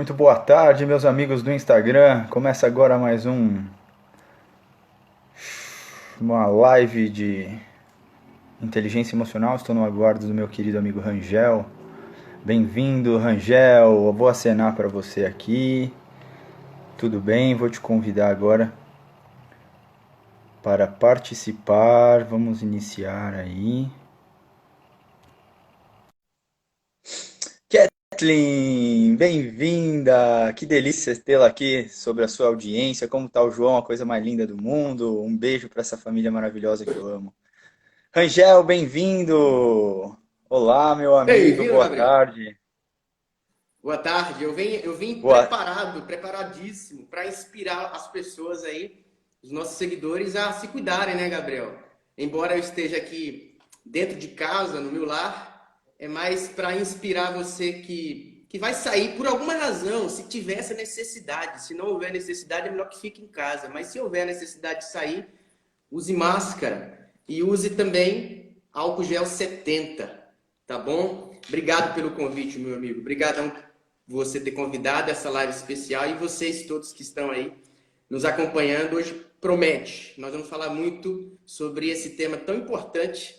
Muito boa tarde, meus amigos do Instagram. Começa agora mais uma live de inteligência emocional. Estou no aguardo do meu querido amigo Rangel. Bem-vindo, Rangel. Eu vou acenar para você aqui. Tudo bem? Vou te convidar agora para participar. Vamos iniciar aí. Kathleen, bem-vinda! Que delícia tê-la aqui sobre a sua audiência. Como está o João, a coisa mais linda do mundo? Um beijo para essa família maravilhosa que eu amo. Rangel, bem-vindo! Olá, meu amigo, Bem-vindo, boa Gabriel. tarde. Boa tarde. Eu vim Boa... preparadíssimo para inspirar as pessoas aí, os nossos seguidores, a se cuidarem, né, Gabriel? Embora eu esteja aqui dentro de casa, no meu lar, é mais para inspirar você que vai sair por alguma razão, se tiver essa necessidade. Se não houver necessidade, é melhor que fique em casa. Mas se houver necessidade de sair, use máscara e use também álcool gel 70, tá bom? Obrigado pelo convite, meu amigo. Obrigadão por você ter convidado essa live especial e vocês todos que estão aí nos acompanhando. Hoje promete. Nós vamos falar muito sobre esse tema tão importante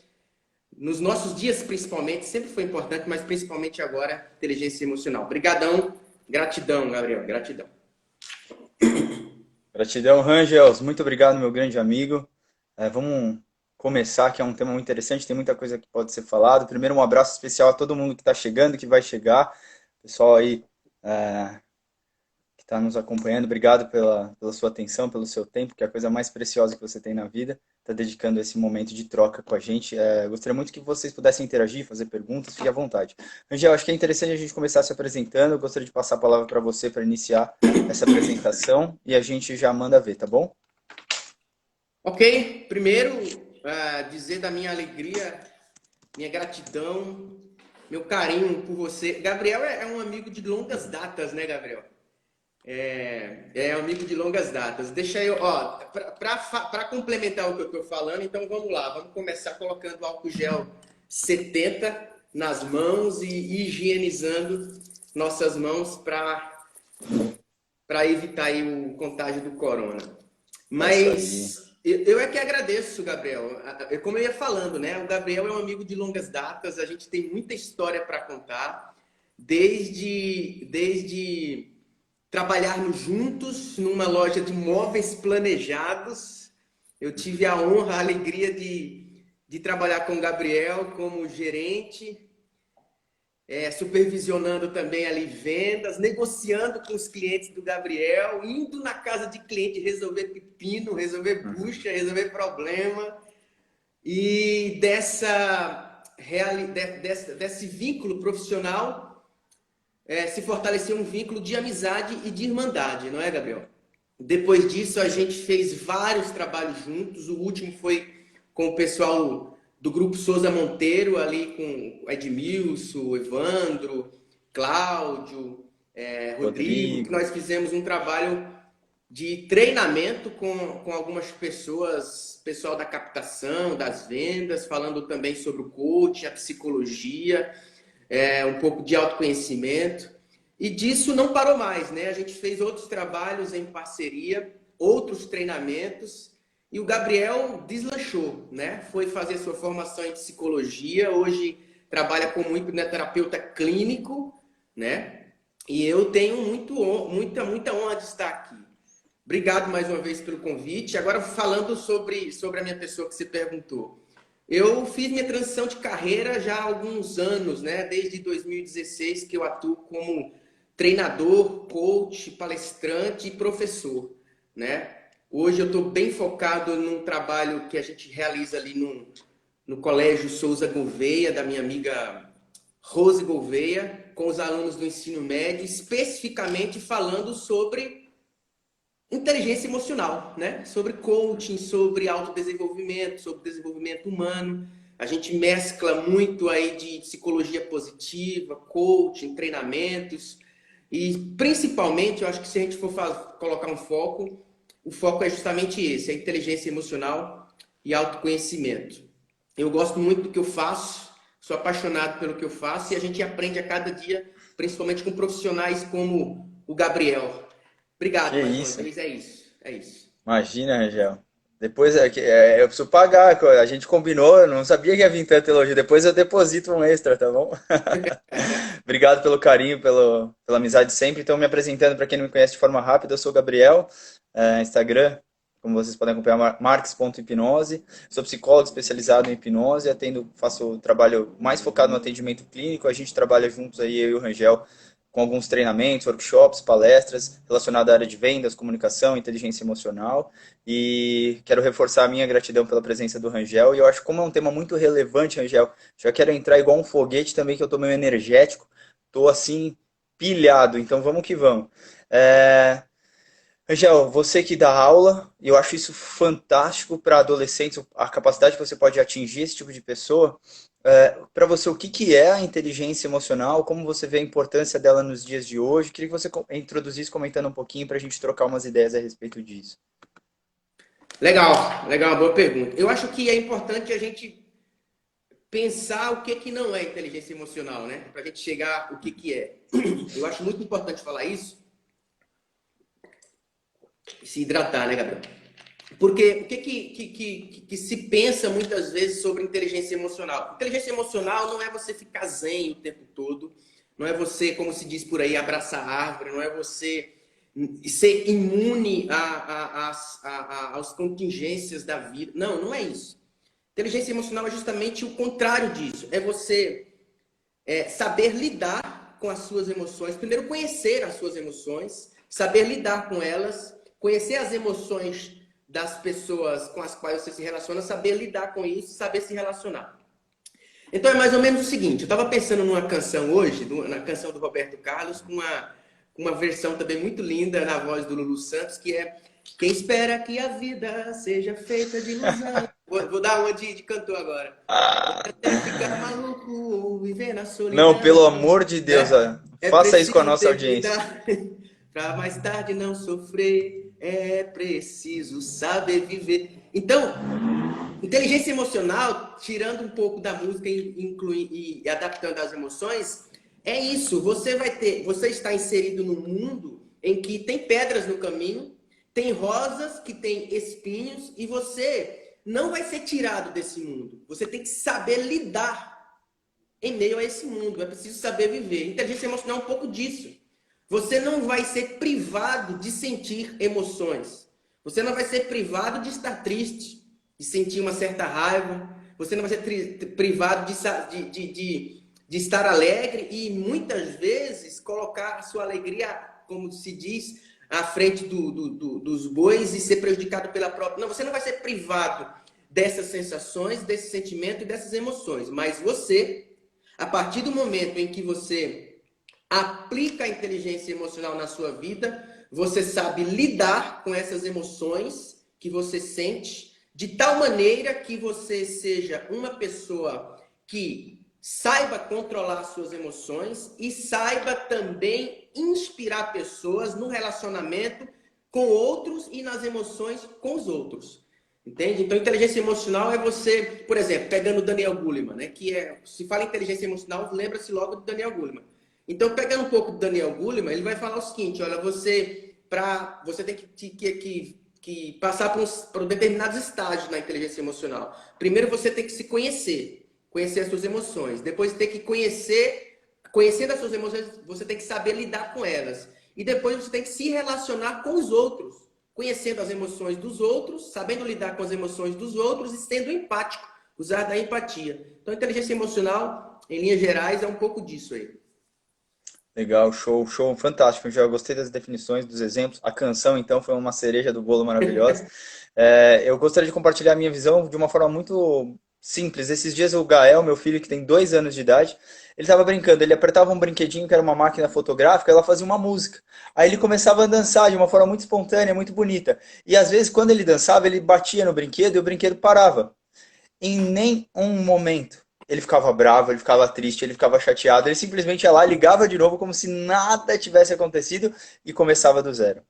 nos nossos dias, principalmente. Sempre foi importante, mas principalmente agora, inteligência emocional. Obrigadão. Gratidão, Gabriel. Gratidão. Gratidão, Rangels. Muito obrigado, meu grande amigo. Vamos começar, que é um tema muito interessante, tem muita coisa que pode ser falado. Primeiro, um abraço especial a todo mundo que está chegando, que vai chegar. Pessoal aí que está nos acompanhando, obrigado pela sua atenção, pelo seu tempo, que é a coisa mais preciosa que você tem na vida, está dedicando esse momento de troca com a gente. Gostaria muito que vocês pudessem interagir, fazer perguntas, fique à vontade. Angel, acho que é interessante a gente começar se apresentando, eu gostaria de passar a palavra para você para iniciar essa apresentação e a gente já manda ver, tá bom? Ok, primeiro, dizer da minha alegria, minha gratidão, meu carinho por você. Gabriel é um amigo de longas datas, né, Gabriel? É um amigo de longas datas. Deixa eu, ó, para complementar o que eu estou falando, então vamos lá, vamos começar colocando álcool gel 70 nas mãos e higienizando nossas mãos para evitar aí o contágio do corona. É isso aí. Mas eu é que agradeço, Gabriel. Como eu ia falando, né? O Gabriel é um amigo de longas datas, a gente tem muita história para contar, desde trabalharmos juntos numa loja de móveis planejados. Eu tive a honra, a alegria de trabalhar com o Gabriel como gerente, supervisionando também ali vendas, negociando com os clientes do Gabriel, indo na casa de cliente resolver pepino, resolver bucha, resolver problema. E desse vínculo profissional se fortaleceu um vínculo de amizade e de irmandade, não é, Gabriel? Depois disso, a gente fez vários trabalhos juntos. O último foi com o pessoal do Grupo Souza Monteiro, ali com Edmilson, Evandro, Cláudio, Rodrigo, que Rodrigo. nós fizemos um trabalho de treinamento com algumas pessoas, pessoal da captação, das vendas, falando também sobre o coaching, a psicologia, um pouco de autoconhecimento. E disso não parou mais, né? A gente fez outros trabalhos em parceria, outros treinamentos, e o Gabriel deslanchou, né? Foi fazer sua formação em psicologia, hoje trabalha como hipnoterapeuta clínico, né? E eu tenho muita honra de estar aqui. Obrigado mais uma vez pelo convite. Agora falando sobre a minha pessoa que você perguntou. Eu fiz minha transição de carreira já há alguns anos, né? Desde 2016 que eu atuo como treinador, coach, palestrante e professor, né? Hoje eu estou bem focado num trabalho que a gente realiza ali no Colégio Souza Gouveia, da minha amiga Rose Gouveia, com os alunos do ensino médio, especificamente falando sobre inteligência emocional, né? Sobre coaching, sobre autodesenvolvimento, sobre desenvolvimento humano. A gente mescla muito aí de psicologia positiva, coaching, treinamentos. E principalmente, eu acho que se a gente for colocar um foco, o foco é justamente esse, a inteligência emocional e autoconhecimento. Eu gosto muito do que eu faço, sou apaixonado pelo que eu faço e a gente aprende a cada dia, principalmente com profissionais como o Gabriel. Que Obrigado mais uma isso? vez, é isso. É isso. Imagina, Rangel. Depois eu preciso pagar, a gente combinou, eu não sabia que ia vir tanto elogio. Depois eu deposito um extra, tá bom? Obrigado pelo carinho, pela amizade sempre. Então, me apresentando para quem não me conhece de forma rápida, eu sou o Gabriel, Instagram, como vocês podem acompanhar, marques.hipnose. Sou psicólogo especializado em hipnose, faço trabalho mais focado no atendimento clínico. A gente trabalha juntos aí, eu e o Rangel, com alguns treinamentos, workshops, palestras relacionadas à área de vendas, comunicação, inteligência emocional. E quero reforçar a minha gratidão pela presença do Rangel. E eu acho que como é um tema muito relevante, Rangel, já quero entrar igual um foguete também, que eu tô meio energético. Tô assim, pilhado. Então vamos que vamos. É... Rangel, você que dá aula, e eu acho isso fantástico para adolescentes, a capacidade que você pode atingir esse tipo de pessoa. Para você, o que que é a inteligência emocional? Como você vê a importância dela nos dias de hoje? Queria que você introduzisse comentando um pouquinho para a gente trocar umas ideias a respeito disso. Legal, legal, boa pergunta. Eu acho que é importante a gente pensar o que que não é inteligência emocional, né? Para a gente chegar o que que é. Eu acho muito importante falar isso e se hidratar, né, Gabriel? Porque o que se pensa muitas vezes sobre inteligência emocional? Inteligência emocional não é você ficar zen o tempo todo, não é você, como se diz por aí, abraçar a árvore, não é você ser imune às contingências da vida. Não, não é isso. Inteligência emocional é justamente o contrário disso. É você saber lidar com as suas emoções. Primeiro, conhecer as suas emoções, saber lidar com elas, conhecer as emoções das pessoas com as quais você se relaciona, saber lidar com isso, saber se relacionar. Então é mais ou menos o seguinte, eu estava pensando numa canção hoje, na canção do Roberto Carlos, com uma versão também muito linda na voz do Lulu Santos, que é Quem espera que a vida seja feita de ilusão. Vou dar uma de cantor agora. Pode até ficar maluco ou viver na Não, solidão, pelo amor de Deus, né? É faça isso com a preciso nossa ter audiência. cuidado para mais tarde não sofrer. É preciso saber viver. Então, inteligência emocional, tirando um pouco da música e adaptando às emoções, é isso. Você está inserido num mundo em que tem pedras no caminho, tem rosas que tem espinhos e você não vai ser tirado desse mundo. Você tem que saber lidar em meio a esse mundo. É preciso saber viver. Inteligência emocional é um pouco disso. Você não vai ser privado de sentir emoções. Você não vai ser privado de estar triste, de sentir uma certa raiva. Você não vai ser privado de estar alegre e muitas vezes colocar a sua alegria, como se diz, à frente dos bois e ser prejudicado pela própria. Não, você não vai ser privado dessas sensações, desse sentimento e dessas emoções. Mas você, a partir do momento em que você aplica a inteligência emocional na sua vida, você sabe lidar com essas emoções que você sente, de tal maneira que você seja uma pessoa que saiba controlar suas emoções e saiba também inspirar pessoas no relacionamento com outros e nas emoções com os outros. Entende? Então, inteligência emocional é você, por exemplo, pegando o Daniel Goleman, né? Se fala em inteligência emocional, lembra-se logo do Daniel Goleman. Então, pegando um pouco do Daniel Goleman, ele vai falar o seguinte: olha, você tem que passar por determinados estágios na inteligência emocional. Primeiro, você tem que se conhecer as suas emoções. Depois, tem que conhecendo as suas emoções, você tem que saber lidar com elas. E depois, você tem que se relacionar com os outros, conhecendo as emoções dos outros, sabendo lidar com as emoções dos outros e sendo empático, usar da empatia. Então, inteligência emocional, em linhas gerais, é um pouco disso aí. Legal, show, show, fantástico. Eu já gostei das definições, dos exemplos. A canção, então, foi uma cereja do bolo maravilhosa. Eu gostaria de compartilhar a minha visão de uma forma muito simples. Esses dias o Gael, meu filho, que tem 2 anos de idade, ele estava brincando. Ele apertava um brinquedinho que era uma máquina fotográfica, ela fazia uma música. Aí ele começava a dançar de uma forma muito espontânea, muito bonita. E às vezes, quando ele dançava, ele batia no brinquedo e o brinquedo parava. Em nem um momento ele ficava bravo, ele ficava triste, ele ficava chateado, ele simplesmente ia lá, ligava de novo como se nada tivesse acontecido e começava do zero.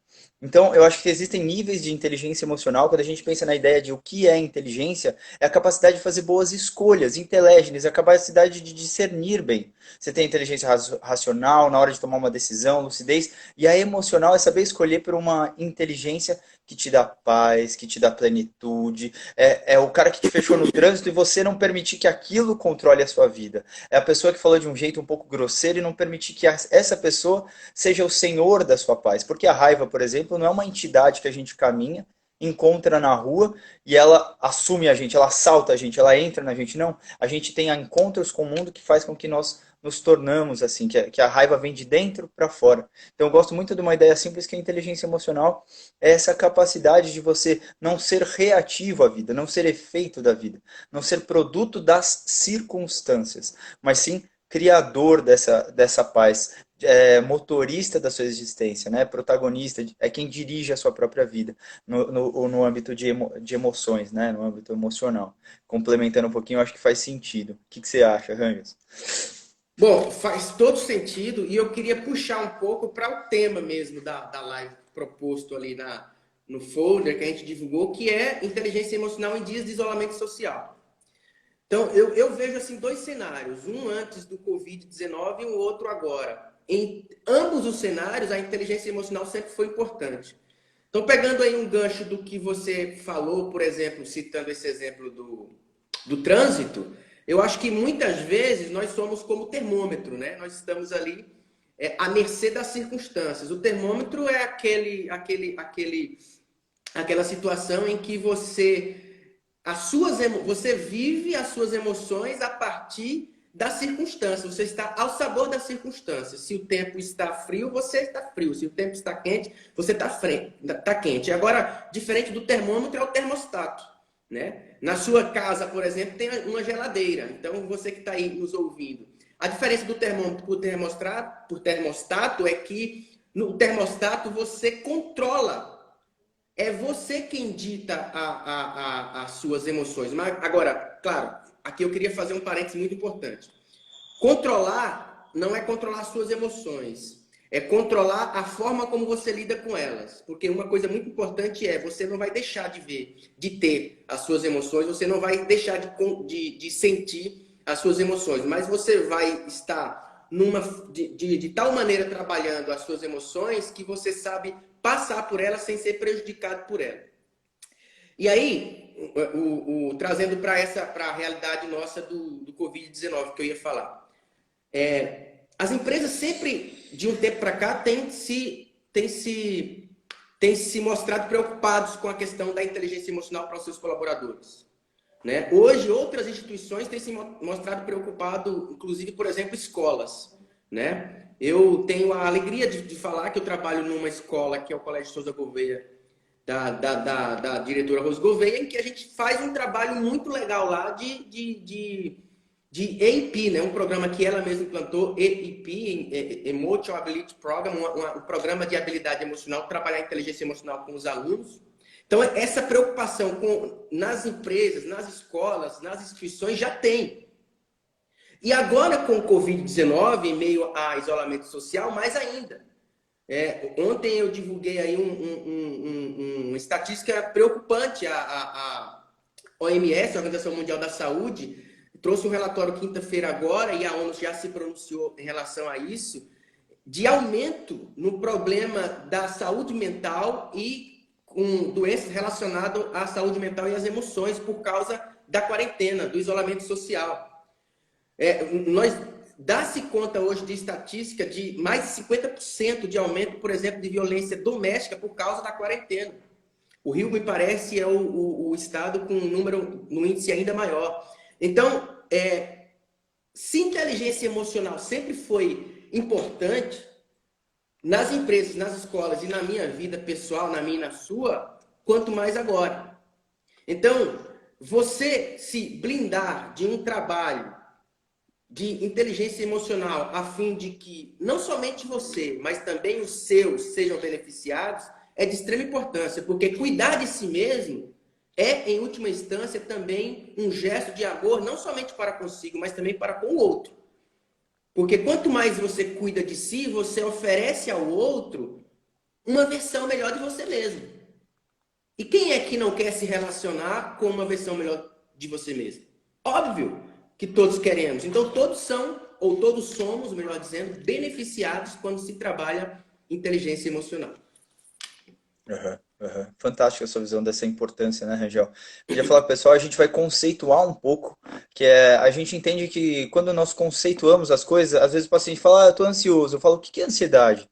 Então, eu acho que existem níveis de inteligência emocional. Quando a gente pensa na ideia de o que é inteligência, é a capacidade de fazer boas escolhas, inteligência, a capacidade de discernir bem. Você tem a inteligência racional na hora de tomar uma decisão, lucidez, e a emocional é saber escolher por uma inteligência que te dá paz, que te dá plenitude. É o cara que te fechou no trânsito e você não permitir que aquilo controle a sua vida. É a pessoa que falou de um jeito um pouco grosseiro e não permitir que essa pessoa seja o senhor da sua paz. Porque a raiva, por exemplo, não é uma entidade que a gente caminha, encontra na rua e ela assume a gente, ela assalta a gente, ela entra na gente. Não, a gente tem encontros com o mundo que faz com que nós nos tornamos assim, que a raiva vem de dentro para fora. Então eu gosto muito de uma ideia simples que a inteligência emocional é essa capacidade de você não ser reativo à vida, não ser efeito da vida, não ser produto das circunstâncias, mas sim criador dessa paz, motorista da sua existência, né? Protagonista, é quem dirige a sua própria vida no âmbito de emoções, né? No âmbito emocional. Complementando um pouquinho, eu acho que faz sentido. O que você acha, Rangers? Bom, faz todo sentido e eu queria puxar um pouco para o tema mesmo da live proposto ali no folder que a gente divulgou, que é inteligência emocional em dias de isolamento social. Então, eu vejo assim dois cenários, um antes do Covid-19 e um outro agora. Em ambos os cenários, a inteligência emocional sempre foi importante. Então, pegando aí um gancho do que você falou, por exemplo, citando esse exemplo do trânsito, eu acho que muitas vezes nós somos como termômetro, né? Nós estamos ali à mercê das circunstâncias. O termômetro é aquela situação em que você vive as suas emoções a partir das circunstâncias. Você está ao sabor das circunstâncias. Se o tempo está frio, você está frio. Se o tempo está quente, você está quente. Agora, diferente do termômetro, é o termostato, né? Na sua casa, por exemplo, tem uma geladeira. Então, você que está aí nos ouvindo, a diferença do termômetro por termostato é que no termostato você controla, é você quem dita as suas emoções. Mas agora, claro, aqui eu queria fazer um parênteses muito importante. Controlar não é controlar as suas emoções, é controlar a forma como você lida com elas. Porque uma coisa muito importante é, você não vai deixar de ter as suas emoções, você não vai deixar de sentir as suas emoções, mas você vai estar de tal maneira trabalhando as suas emoções que você sabe passar por elas sem ser prejudicado por elas. E aí, trazendo para a realidade nossa do Covid-19 que eu ia falar. As empresas sempre, de um tempo para cá, têm se mostrado preocupados com a questão da inteligência emocional para os seus colaboradores. Né? Hoje, outras instituições têm se mostrado preocupadas, inclusive, por exemplo, escolas. Né? Eu tenho a alegria de falar que eu trabalho numa escola, que é o Colégio Souza Gouveia, da diretora Rose Gouveia, em que a gente faz um trabalho muito legal lá de EAP, né? Um programa que ela mesma implantou, EAP, Emotional Ability Program, um programa de habilidade emocional, trabalhar a inteligência emocional com os alunos. Então, essa preocupação nas empresas, nas escolas, nas instituições já tem. E agora, com o Covid-19, em meio a isolamento social, mais ainda. Ontem eu divulguei aí uma estatística preocupante. A OMS, a Organização Mundial da Saúde, trouxe um relatório quinta-feira agora, e a ONU já se pronunciou em relação a isso, de aumento no problema da saúde mental e com doenças relacionadas à saúde mental e às emoções por causa da quarentena, do isolamento social. Nós dá-se conta hoje de estatística de mais de 50% de aumento, por exemplo, de violência doméstica por causa da quarentena. O Rio, me parece, é o estado com um índice ainda maior. Então, se inteligência emocional sempre foi importante nas empresas, nas escolas e na minha vida pessoal, na minha e na sua, quanto mais agora. Então, você se blindar de um trabalho de inteligência emocional a fim de que não somente você, mas também os seus sejam beneficiados, é de extrema importância, porque cuidar de si mesmo é, em última instância, também um gesto de amor, não somente para consigo, mas também para com o outro. Porque quanto mais você cuida de si, você oferece ao outro uma versão melhor de você mesmo. E quem é que não quer se relacionar com uma versão melhor de você mesmo? Óbvio que todos queremos. Então todos são, ou todos somos, melhor dizendo, beneficiados quando se trabalha inteligência emocional. Aham, aham. Fantástica a sua visão dessa importância, né, Rangel? Queria falar, pessoal, a gente vai conceituar um pouco, que é, a gente entende que quando nós conceituamos as coisas, às vezes o paciente fala, eu estou ansioso. Eu falo, o que que é ansiedade?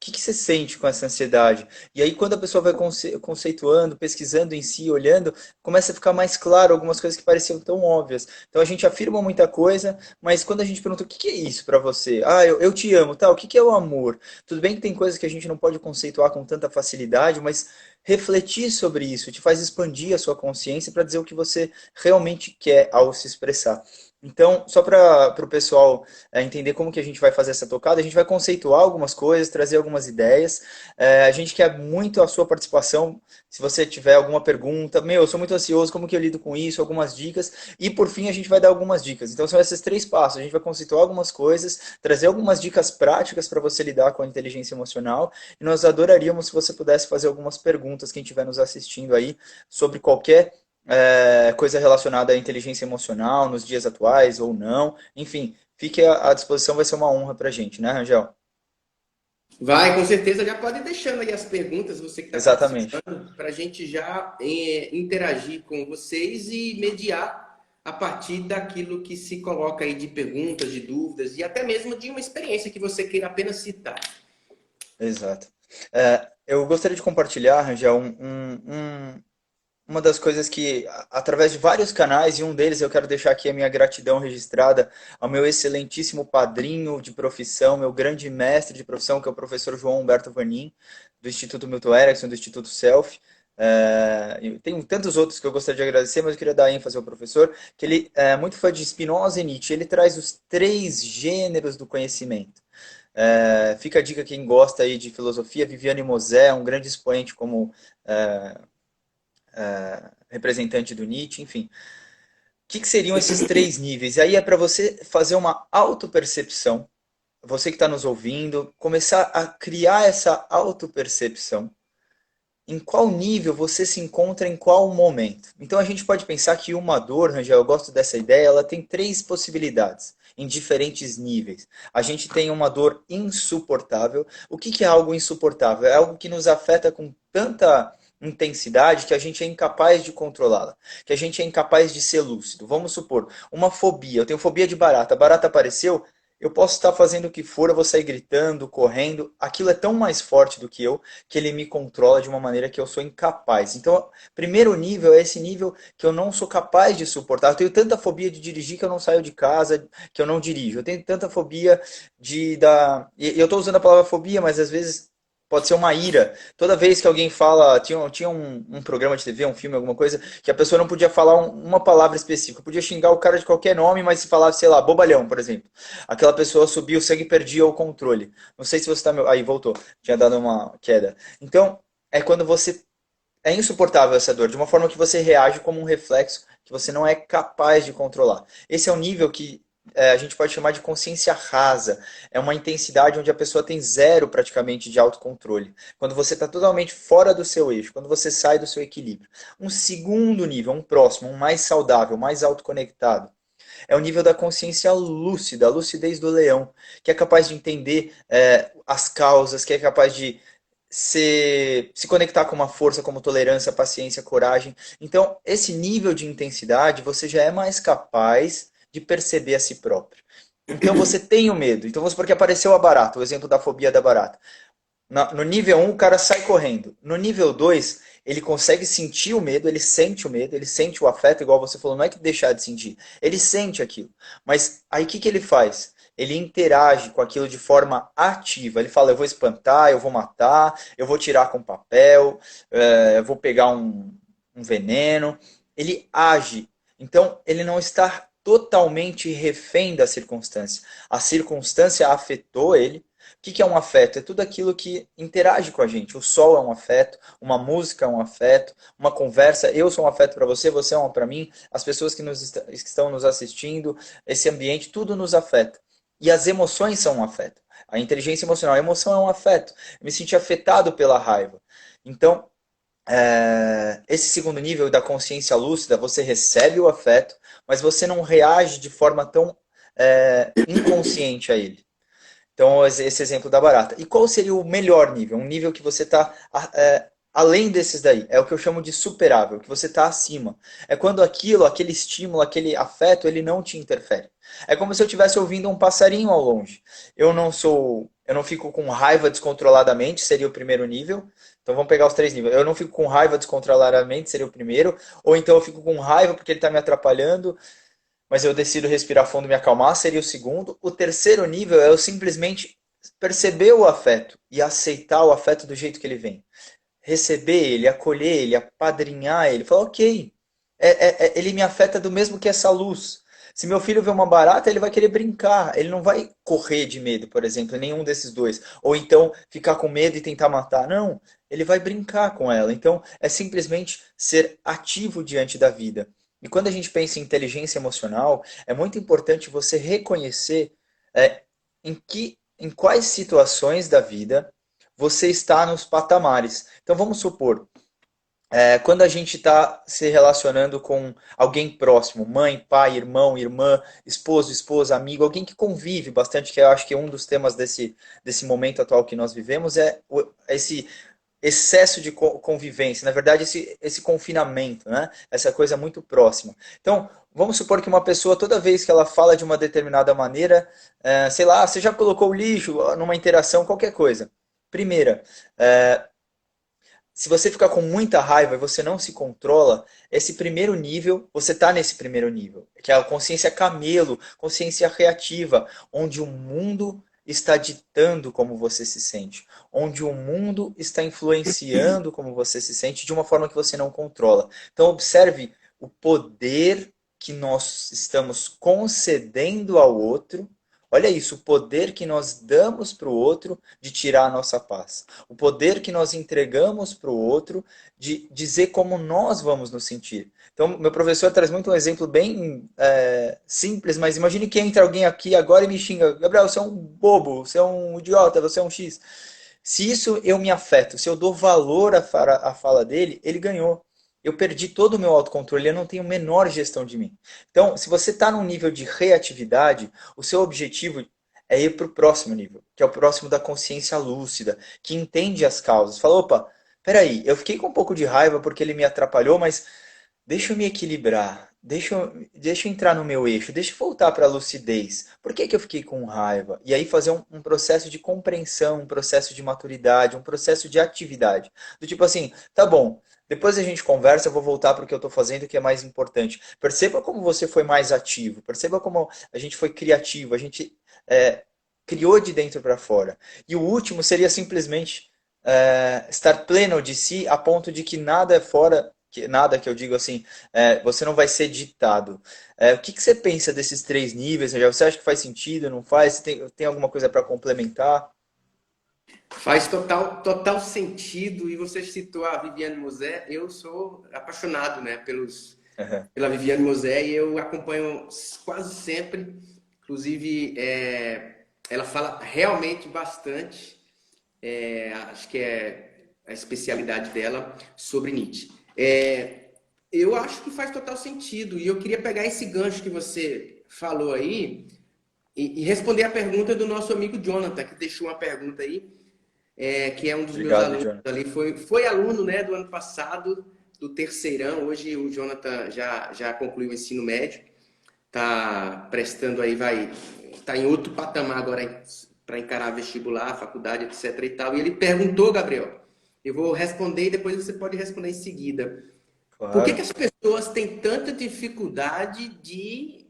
Que você sente com essa ansiedade? E aí, quando a pessoa vai conceituando, pesquisando em si, olhando, começa a ficar mais claro algumas coisas que pareciam tão óbvias. Então, a gente afirma muita coisa, mas quando a gente pergunta o que que é isso para você? Ah, eu te amo, tá? O que que é o amor? Tudo bem que tem coisas que a gente não pode conceituar com tanta facilidade, mas refletir sobre isso te faz expandir a sua consciência para dizer o que você realmente quer ao se expressar. Então, só para o pessoal entender como que a gente vai fazer essa tocada, a gente vai conceituar algumas coisas, trazer algumas ideias. A gente quer muito a sua participação. Se você tiver alguma pergunta, meu, eu sou muito ansioso, como que eu lido com isso? Algumas dicas. E por fim, a gente vai dar algumas dicas. Então, são esses três passos. A gente vai conceituar algumas coisas, trazer algumas dicas práticas para você lidar com a inteligência emocional. E nós adoraríamos se você pudesse fazer algumas perguntas, quem estiver nos assistindo aí, sobre qualquer coisa relacionada à inteligência emocional nos dias atuais ou não. Enfim, fique à disposição, vai ser uma honra para a gente, né, Rangel? Vai, com certeza, já pode ir deixando aí as perguntas, você que está Exatamente. participando, para a gente já interagir com vocês e mediar a partir daquilo que se coloca aí de perguntas, de dúvidas e até mesmo de uma experiência que você queira apenas citar. Exato. Eu gostaria de compartilhar, Rangel, uma das coisas que, através de vários canais, e um deles eu quero deixar aqui a minha gratidão registrada ao meu excelentíssimo padrinho de profissão, meu grande mestre de profissão, que é o professor João Humberto Vanin, do Instituto Milton Erickson, do Instituto Self. E tem tantos outros que eu gostaria de agradecer, mas eu queria dar ênfase ao professor, que ele é muito fã de Spinoza e Nietzsche. Ele traz os três gêneros do conhecimento. Fica a dica quem gosta aí de filosofia, Viviane Mosé, um grande expoente como representante do Nietzsche, enfim. O que seriam esses três níveis? E aí é para você fazer uma autopercepção, você que está nos ouvindo, começar a criar essa autopercepção. Em qual nível você se encontra em qual momento? Então a gente pode pensar que uma dor, Rangel, eu gosto dessa ideia, ela tem três possibilidades em diferentes níveis. A gente tem uma dor insuportável. O que é algo insuportável? É algo que nos afeta com tanta intensidade que a gente é incapaz de controlá-la, que a gente é incapaz de ser lúcido. Vamos supor, uma fobia. Eu tenho fobia de barata. A barata apareceu, eu posso estar fazendo o que for, eu vou sair gritando, correndo. Aquilo é tão mais forte do que eu que ele me controla de uma maneira que eu sou incapaz. Então, primeiro nível é esse nível que eu não sou capaz de suportar. Eu tenho tanta fobia de dirigir que eu não saio de casa, que eu não dirijo. Eu tenho tanta fobia de da. E eu estou usando a palavra fobia, mas às vezes pode ser uma ira. Toda vez que alguém fala, tinha um programa de TV, um filme, alguma coisa, que a pessoa não podia falar uma palavra específica. Podia xingar o cara de qualquer nome, mas se falava, sei lá, bobalhão, por exemplo. Aquela pessoa subia o sangue e perdia o controle. Não sei se você está... Aí, voltou. Tinha dado uma queda. Então, é quando você... É insuportável essa dor, de uma forma que você reage como um reflexo que você não é capaz de controlar. Esse é o nível que a gente pode chamar de consciência rasa. É uma intensidade onde a pessoa tem zero praticamente de autocontrole. Quando você está totalmente fora do seu eixo, quando você sai do seu equilíbrio. Um segundo nível, um próximo, um mais saudável, mais autoconectado. É o nível da consciência lúcida, a lucidez do leão, que é capaz de entender as causas, que é capaz de se conectar com uma força como tolerância, paciência, coragem. Então, esse nível de intensidade, você já é mais capaz de perceber a si próprio. Então, você tem o medo. Então, vamos supor que apareceu a barata, o exemplo da fobia da barata. No nível um o cara sai correndo. No nível 2 ele consegue sentir o medo, ele sente o medo, ele sente o afeto, igual você falou, não é que deixar de sentir. Ele sente aquilo. Mas aí o que ele faz? Ele interage com aquilo de forma ativa. Ele fala, eu vou espantar, eu vou matar, eu vou tirar com papel, eu vou pegar um veneno. Ele age. Então, ele não está totalmente refém da circunstância. A circunstância afetou ele, o que é um afeto? É tudo aquilo que interage com a gente. O sol é um afeto, uma música é um afeto, uma conversa. Eu sou um afeto para você, você é um para mim. As pessoas que estão nos assistindo, esse ambiente, tudo nos afeta. E as emoções são um afeto. A inteligência emocional. A emoção é um afeto. Eu me senti afetado pela raiva. Então, esse segundo nível da consciência lúcida, você recebe o afeto, mas você não reage de forma tão inconsciente a ele. Então, esse exemplo da barata. E qual seria o melhor nível? Um nível que você está além desses daí. É o que eu chamo de superável, que você está acima. É quando aquilo, aquele estímulo, aquele afeto, ele não te interfere. É como se eu estivesse ouvindo um passarinho ao longe. Eu não fico com raiva descontroladamente, seria o primeiro nível. Então vamos pegar os três níveis. Eu não fico com raiva descontroladamente, seria o primeiro. Ou então eu fico com raiva porque ele está me atrapalhando, mas eu decido respirar fundo e me acalmar, seria o segundo. O terceiro nível é eu simplesmente perceber o afeto e aceitar o afeto do jeito que ele vem. Receber ele, acolher ele, apadrinhar ele. Falar, ok, ele me afeta do mesmo que essa luz. Se meu filho vê uma barata, ele vai querer brincar. Ele não vai correr de medo, por exemplo, nenhum desses dois. Ou então ficar com medo e tentar matar. Não, ele vai brincar com ela. Então é simplesmente ser ativo diante da vida. E quando a gente pensa em inteligência emocional, é muito importante você reconhecer em quais situações da vida você está nos patamares. Então vamos supor, quando a gente está se relacionando com alguém próximo, mãe, pai, irmão, irmã, esposo, esposa, amigo, alguém que convive bastante, que eu acho que um dos temas desse momento atual que nós vivemos é esse excesso de convivência, na verdade esse confinamento, né? Essa coisa muito próxima. Então, vamos supor que uma pessoa, toda vez que ela fala de uma determinada maneira, sei lá, você já colocou o lixo numa interação, qualquer coisa. Primeira, se você ficar com muita raiva e você não se controla, esse primeiro nível, você está nesse primeiro nível, que é a consciência camelo, consciência reativa, onde o mundo está ditando como você se sente, onde o mundo está influenciando como você se sente de uma forma que você não controla. Então observe o poder que nós estamos concedendo ao outro. Olha isso, o poder que nós damos para o outro de tirar a nossa paz. O poder que nós entregamos para o outro de dizer como nós vamos nos sentir. Então, meu professor traz muito um exemplo bem simples, mas imagine que entra alguém aqui agora e me xinga. Gabriel, você é um bobo, você é um idiota, você é um X. Se isso eu me afeto, se eu dou valor à fala dele, ele ganhou. Eu perdi todo o meu autocontrole, eu não tenho a menor gestão de mim. Então, se você está num nível de reatividade, o seu objetivo é ir para o próximo nível, que é o próximo da consciência lúcida, que entende as causas. Fala, opa, peraí, eu fiquei com um pouco de raiva porque ele me atrapalhou, mas deixa eu me equilibrar, deixa eu entrar no meu eixo, deixa eu voltar para a lucidez. Por que que eu fiquei com raiva? E aí fazer um processo de compreensão, um processo de maturidade, um processo de atividade. Do tipo assim, tá bom, depois a gente conversa, eu vou voltar para o que eu estou fazendo, que é mais importante. Perceba como você foi mais ativo, perceba como a gente foi criativo, a gente criou de dentro para fora. E o último seria simplesmente estar pleno de si a ponto de que nada é fora, nada que eu digo assim, você não vai ser ditado. O que você pensa desses três níveis? Você acha que faz sentido, não faz? Você tem alguma coisa para complementar? Faz total sentido. E você citou a Viviane Mosé. Eu sou apaixonado, né, pela Viviane Mosé e eu acompanho quase sempre. Inclusive, ela fala realmente bastante. Acho que é a especialidade dela sobre Nietzsche. Eu acho que faz total sentido. E eu queria pegar esse gancho que você falou aí e responder a pergunta do nosso amigo Jonathan, que deixou uma pergunta aí, que é um dos meus Obrigado, alunos Jonathan. ali. Foi aluno, né, do ano passado, do terceirão. Hoje o Jonathan já concluiu o ensino médio. Tá prestando aí, tá em outro patamar agora para encarar vestibular, faculdade, etc e tal. E ele perguntou, Gabriel, eu vou responder e depois você pode responder em seguida. Por que Claro. as pessoas têm tanta dificuldade de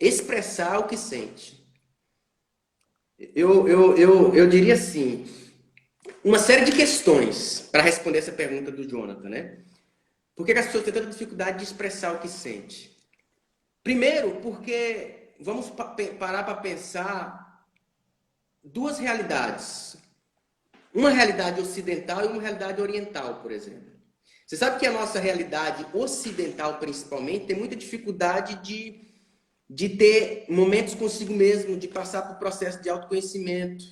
expressar o que sente? Eu diria assim, uma série de questões para responder essa pergunta do Jonathan, né? Por que as pessoas têm tanta dificuldade de expressar o que sente? Primeiro, porque vamos parar para pensar duas realidades. Uma realidade ocidental e uma realidade oriental, por exemplo. Você sabe que a nossa realidade ocidental, principalmente, tem muita dificuldade de ter momentos consigo mesmo, de passar por processo de autoconhecimento.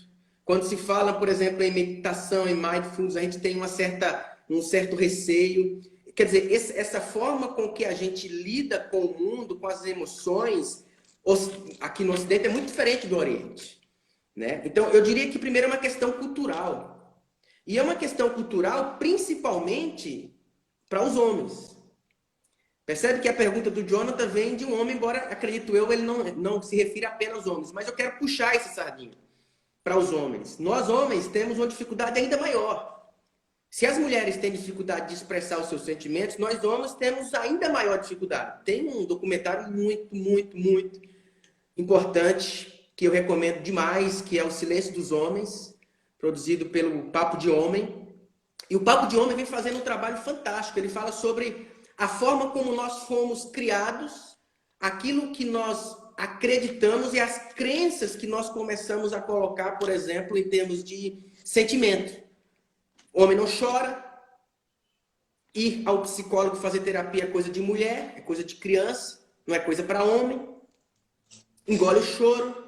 Quando se fala, por exemplo, em meditação, em mindfulness, a gente tem um certo receio. Quer dizer, essa forma com que a gente lida com o mundo, com as emoções, aqui no Ocidente é muito diferente do Oriente, né? Então, eu diria que primeiro é uma questão cultural. E é uma questão cultural principalmente para os homens. Percebe que a pergunta do Jonathan vem de um homem, embora, acredito eu, ele não se refira apenas aos homens. Mas eu quero puxar esse sardinho para os homens. Nós, homens, temos uma dificuldade ainda maior. Se as mulheres têm dificuldade de expressar os seus sentimentos, nós, homens, temos ainda maior dificuldade. Tem um documentário muito importante que eu recomendo demais, que é O Silêncio dos Homens, produzido pelo Papo de Homem. E o Papo de Homem vem fazendo um trabalho fantástico. Ele fala sobre a forma como nós fomos criados, aquilo que nós acreditamos e as crenças que nós começamos a colocar, por exemplo, em termos de sentimento. Homem não chora, ir ao psicólogo fazer terapia é coisa de mulher, é coisa de criança, não é coisa para homem. Engole o choro.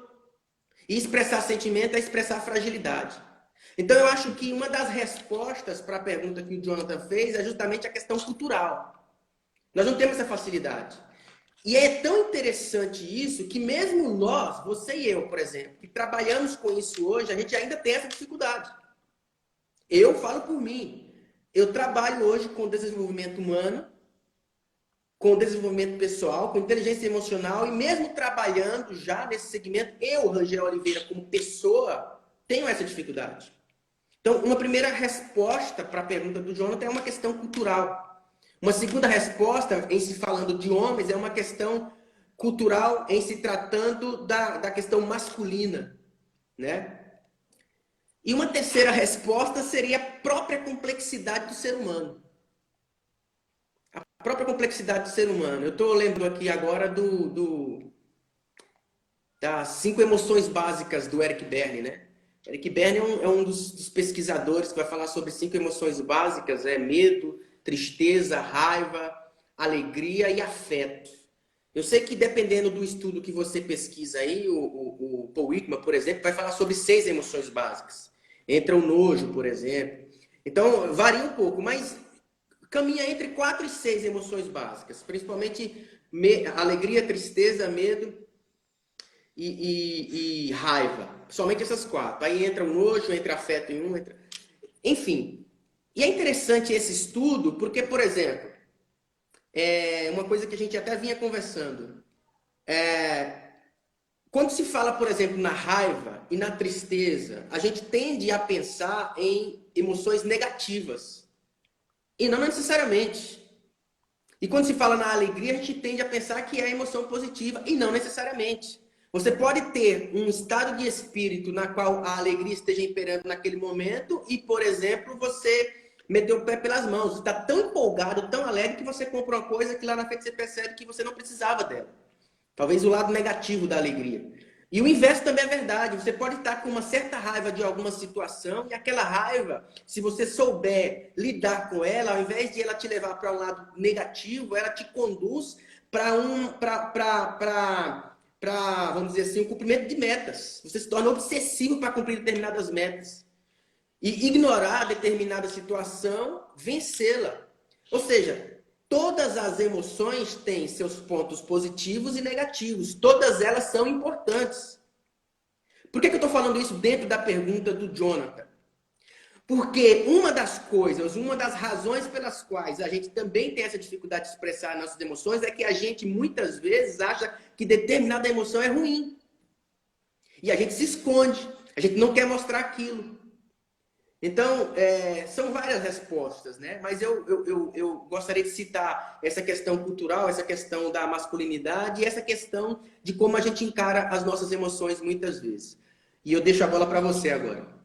E expressar sentimento é expressar fragilidade. Então eu acho que uma das respostas para a pergunta que o Jonathan fez é justamente a questão cultural. Nós não temos essa facilidade. E é tão interessante isso que mesmo nós, você e eu, por exemplo, que trabalhamos com isso hoje, a gente ainda tem essa dificuldade. Eu falo por mim. Eu trabalho hoje com desenvolvimento humano, com desenvolvimento pessoal, com inteligência emocional, e mesmo trabalhando já nesse segmento, eu, Rangel Oliveira, como pessoa, tenho essa dificuldade. Então, uma primeira resposta para a pergunta do Jonathan é uma questão cultural. Uma segunda resposta, em se falando de homens, é uma questão cultural em se tratando da questão masculina, né? E uma terceira resposta seria a própria complexidade do ser humano. A própria complexidade do ser humano. Eu estou lembrando aqui agora das 5 emoções básicas do Eric Berne, né? Eric Berne é um dos pesquisadores que vai falar sobre 5 emoções básicas, medo, tristeza, raiva, alegria e afeto. Eu sei que dependendo do estudo que você pesquisa aí, o Paul Ekman, por exemplo, vai falar sobre 6 emoções básicas. Entra o nojo, por exemplo. Então, varia um pouco, mas caminha entre 4 e 6 emoções básicas. Principalmente alegria, tristeza, medo e raiva. Somente essas 4. Aí entra o nojo, entra afeto em um, enfim. E é interessante esse estudo porque, por exemplo, uma coisa que a gente até vinha conversando. Quando se fala, por exemplo, na raiva e na tristeza, a gente tende a pensar em emoções negativas. E não necessariamente. E quando se fala na alegria, a gente tende a pensar que é emoção positiva. E não necessariamente. Você pode ter um estado de espírito na qual a alegria esteja imperando naquele momento e, por exemplo, você meteu o pé pelas mãos. Você está tão empolgado, tão alegre, que você compra uma coisa que lá na frente você percebe que você não precisava dela. Talvez o lado negativo da alegria. E o inverso também é verdade. Você pode estar com uma certa raiva de alguma situação e aquela raiva, se você souber lidar com ela, ao invés de ela te levar para um lado negativo, ela te conduz para vamos dizer assim, um cumprimento de metas. Você se torna obsessivo para cumprir determinadas metas. E ignorar determinada situação, vencê-la. Ou seja, todas as emoções têm seus pontos positivos e negativos. Todas elas são importantes. Por que eu estou falando isso dentro da pergunta do Jonathan? Porque uma das coisas, uma das razões pelas quais a gente também tem essa dificuldade de expressar nossas emoções é que a gente muitas vezes acha que determinada emoção é ruim. E a gente se esconde. A gente não quer mostrar aquilo. Então, são várias respostas, né? Mas eu gostaria de citar essa questão cultural, essa questão da masculinidade e essa questão de como a gente encara as nossas emoções muitas vezes. E eu deixo a bola para você agora.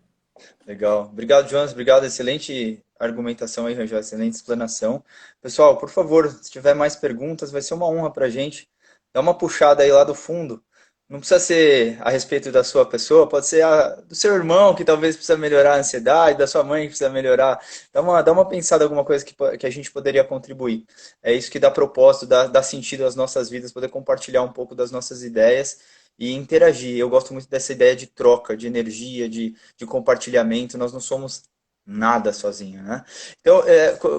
Legal. Obrigado, Jonas. Obrigado. Excelente argumentação aí, Rangel. Excelente explanação. Pessoal, por favor, se tiver mais perguntas, vai ser uma honra para a gente. Dá uma puxada aí lá do fundo. Não precisa ser a respeito da sua pessoa, pode ser do seu irmão, que talvez precisa melhorar a ansiedade, da sua mãe que precisa melhorar. Dá uma pensada em alguma coisa que a gente poderia contribuir. É isso que dá propósito, dá sentido às nossas vidas, poder compartilhar um pouco das nossas ideias e interagir. Eu gosto muito dessa ideia de troca, de energia, de compartilhamento. Nós não somos nada sozinho, né? Então,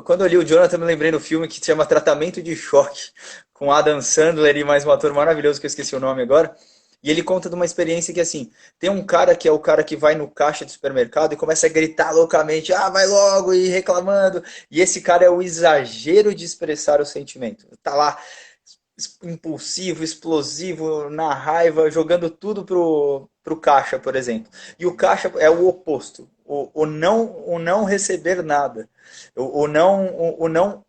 quando eu li o Jonathan, eu me lembrei no filme que se chama Tratamento de Choque, com Adam Sandler e mais um ator maravilhoso que eu esqueci o nome agora. E ele conta de uma experiência que, assim, tem um cara que é o cara que vai no caixa do supermercado e começa a gritar loucamente, ah, vai logo, e reclamando. E esse cara é o exagero de expressar o sentimento. Tá lá, impulsivo, explosivo, na raiva, jogando tudo pro caixa, por exemplo. E o caixa é o oposto. O não receber nada. O não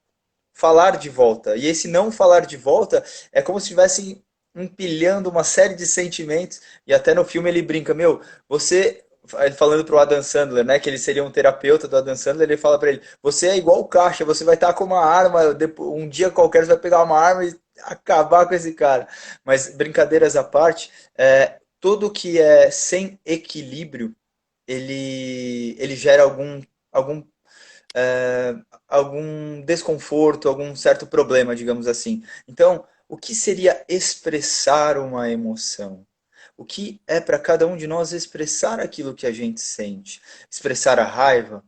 falar de volta. E esse não falar de volta é como se estivesse empilhando uma série de sentimentos. E até no filme ele brinca, meu, você ele falando pro Adam Sandler, né, que ele seria um terapeuta do Adam Sandler, ele fala para ele, você é igual o caixa, você vai estar com uma arma, um dia qualquer você vai pegar uma arma e acabar com esse cara. Mas brincadeiras à parte, tudo que é sem equilíbrio, ele gera algum é, algum desconforto, algum certo problema, digamos assim. Então, o que seria expressar uma emoção? O que é para cada um de nós expressar aquilo que a gente sente? Expressar a raiva?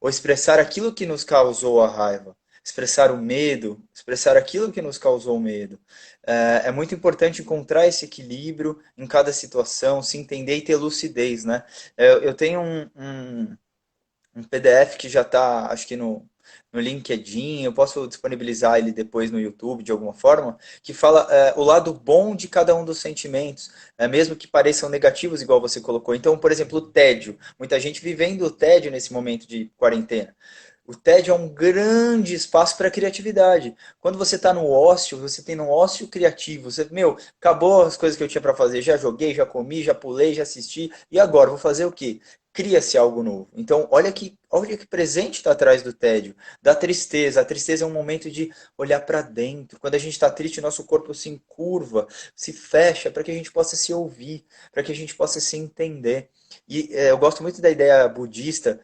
Ou expressar aquilo que nos causou a raiva? Expressar o medo? Expressar aquilo que nos causou medo? É muito importante encontrar esse equilíbrio em cada situação, se entender e ter lucidez, né? Eu tenho um PDF que já está, acho que no LinkedIn, eu posso disponibilizar ele depois no YouTube de alguma forma, que fala o lado bom de cada um dos sentimentos, mesmo que pareçam negativos, igual você colocou. Então, por exemplo, o tédio. Muita gente vivendo o tédio nesse momento de quarentena. O tédio é um grande espaço para criatividade. Quando você está no ócio, você tem no ócio criativo. Você, meu, acabou as coisas que eu tinha para fazer. Já joguei, já comi, já pulei, já assisti. E agora, vou fazer o quê? Cria-se algo novo. Então, olha que presente está atrás do tédio, da tristeza. A tristeza é um momento de olhar para dentro. Quando a gente está triste, nosso corpo se encurva, se fecha para que a gente possa se ouvir, para que a gente possa se entender. E eu gosto muito da ideia budista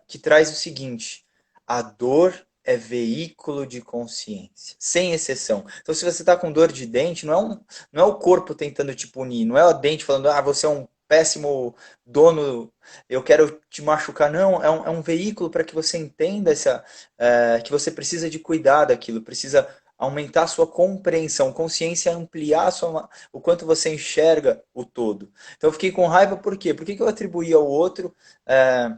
que traz o seguinte: a dor é veículo de consciência, sem exceção. Então, se você está com dor de dente, não é o corpo tentando te punir, não é o dente falando, ah, você é um péssimo dono, eu quero te machucar. Não, é um veículo para que você entenda que você precisa de cuidar daquilo, precisa aumentar a sua compreensão, consciência, ampliar o quanto você enxerga o todo. Então eu fiquei com raiva por quê? Por que eu atribuí ao outro é,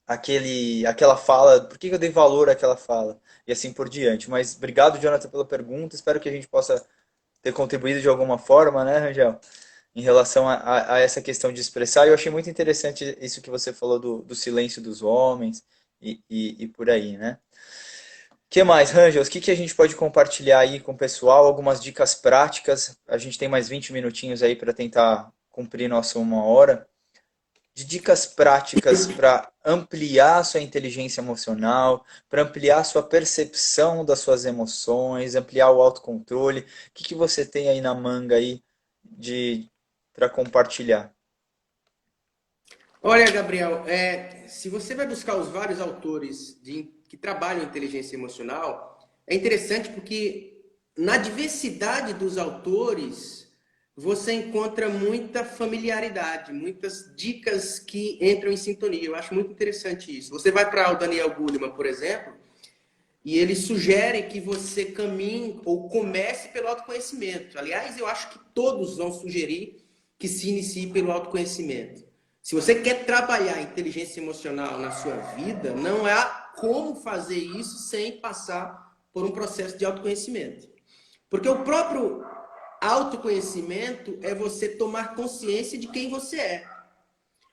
aquela fala, por que eu dei valor àquela fala? E assim por diante. Mas obrigado, Jonathan, pela pergunta, espero que a gente possa ter contribuído de alguma forma, né, Rangel? Em relação a essa questão de expressar. Eu achei muito interessante isso que você falou do silêncio dos homens e por aí, né? O que mais, Rangels? O que a gente pode compartilhar aí com o pessoal? Algumas dicas práticas. A gente tem mais 20 minutinhos aí para tentar cumprir nossa uma hora. De dicas práticas para ampliar sua inteligência emocional, para ampliar sua percepção das suas emoções, ampliar o autocontrole. O que você tem aí na manga aí de para compartilhar? Olha, Gabriel, se você vai buscar os vários autores que trabalham inteligência emocional, é interessante porque na diversidade dos autores você encontra muita familiaridade, muitas dicas que entram em sintonia. Eu acho muito interessante isso. Você vai para o Daniel Goleman, por exemplo, e ele sugere que você caminhe ou comece pelo autoconhecimento. Aliás, eu acho que todos vão sugerir que se inicie pelo autoconhecimento. Se você quer trabalhar inteligência emocional na sua vida, não há como fazer isso sem passar por um processo de autoconhecimento. Porque o próprio autoconhecimento é você tomar consciência de quem você é.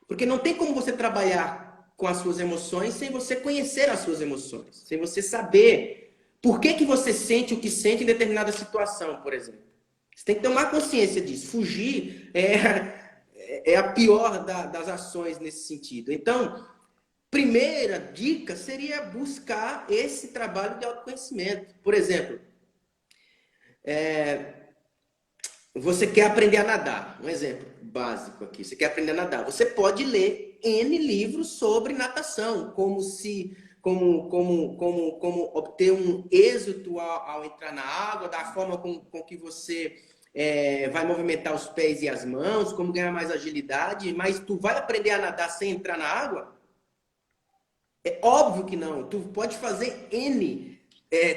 Porque não tem como você trabalhar com as suas emoções sem você conhecer as suas emoções, sem você saber por que você sente o que sente em determinada situação, por exemplo. Você tem que tomar consciência disso. Fugir é a pior das ações nesse sentido. Então, primeira dica seria buscar esse trabalho de autoconhecimento. Por exemplo, você quer aprender a nadar. Um exemplo básico aqui. Você quer aprender a nadar. Você pode ler N livros sobre natação, como obter um êxito ao entrar na água, da forma com que você vai movimentar os pés e as mãos, como ganhar mais agilidade, mas tu vai aprender a nadar sem entrar na água? É óbvio que não. Tu pode fazer N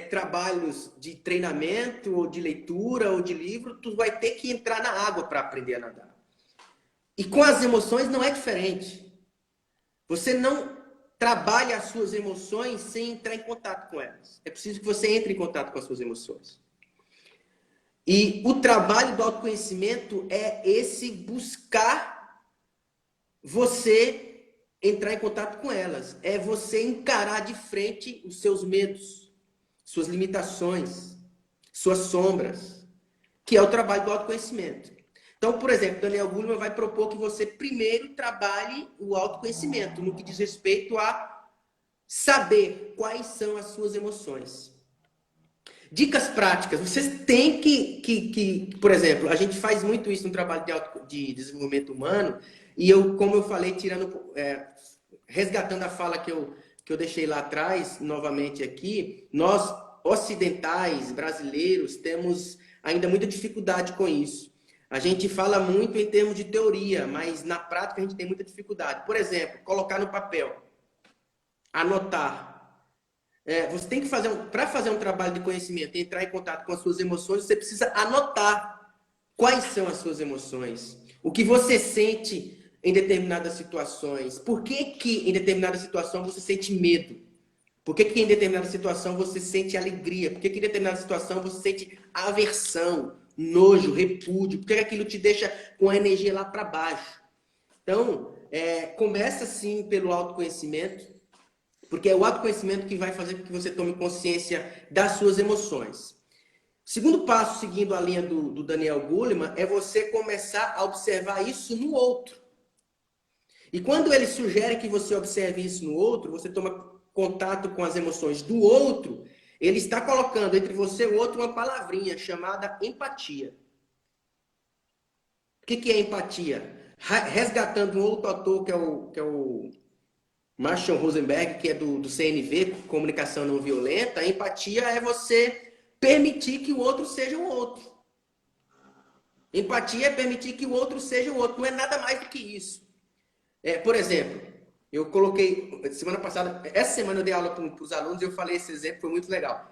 trabalhos de treinamento, ou de leitura, ou de livro, tu vai ter que entrar na água para aprender a nadar. E com as emoções não é diferente. Você não trabalha as suas emoções sem entrar em contato com elas. É preciso que você entre em contato com as suas emoções. E o trabalho do autoconhecimento é esse buscar você entrar em contato com elas. É você encarar de frente os seus medos, suas limitações, suas sombras, que é o trabalho do autoconhecimento. Então, por exemplo, Daniel Goleman vai propor que você primeiro trabalhe o autoconhecimento no que diz respeito a saber quais são as suas emoções. Dicas práticas. Vocês têm por exemplo, a gente faz muito isso no trabalho de desenvolvimento humano, e eu, como eu falei, resgatando a fala que eu deixei lá atrás, novamente aqui, nós, ocidentais, brasileiros, temos ainda muita dificuldade com isso. A gente fala muito em termos de teoria, mas na prática a gente tem muita dificuldade. Por exemplo, colocar no papel, anotar. Você tem que para fazer um trabalho de conhecimento, entrar em contato com as suas emoções, você precisa anotar quais são as suas emoções, o que você sente em determinadas situações, por que em determinada situação você sente medo, por que em determinada situação você sente alegria, por que em determinada situação você sente aversão, nojo, repúdio, por que aquilo te deixa com a energia lá para baixo. Então, começa sim pelo autoconhecimento, porque é o autoconhecimento que vai fazer com que você tome consciência das suas emoções. Segundo passo, seguindo a linha do Daniel Goleman, é você começar a observar isso no outro. E quando ele sugere que você observe isso no outro, você toma contato com as emoções do outro, ele está colocando entre você e o outro uma palavrinha chamada empatia. O que é empatia? Resgatando um outro autor que é o Marshall Rosenberg, que é do CNV, Comunicação Não Violenta, a empatia é você permitir que o outro seja o outro. Empatia é permitir que o outro seja o outro. Não é nada mais do que isso. Por exemplo, eu coloquei, essa semana eu dei aula para os alunos e eu falei esse exemplo, foi muito legal.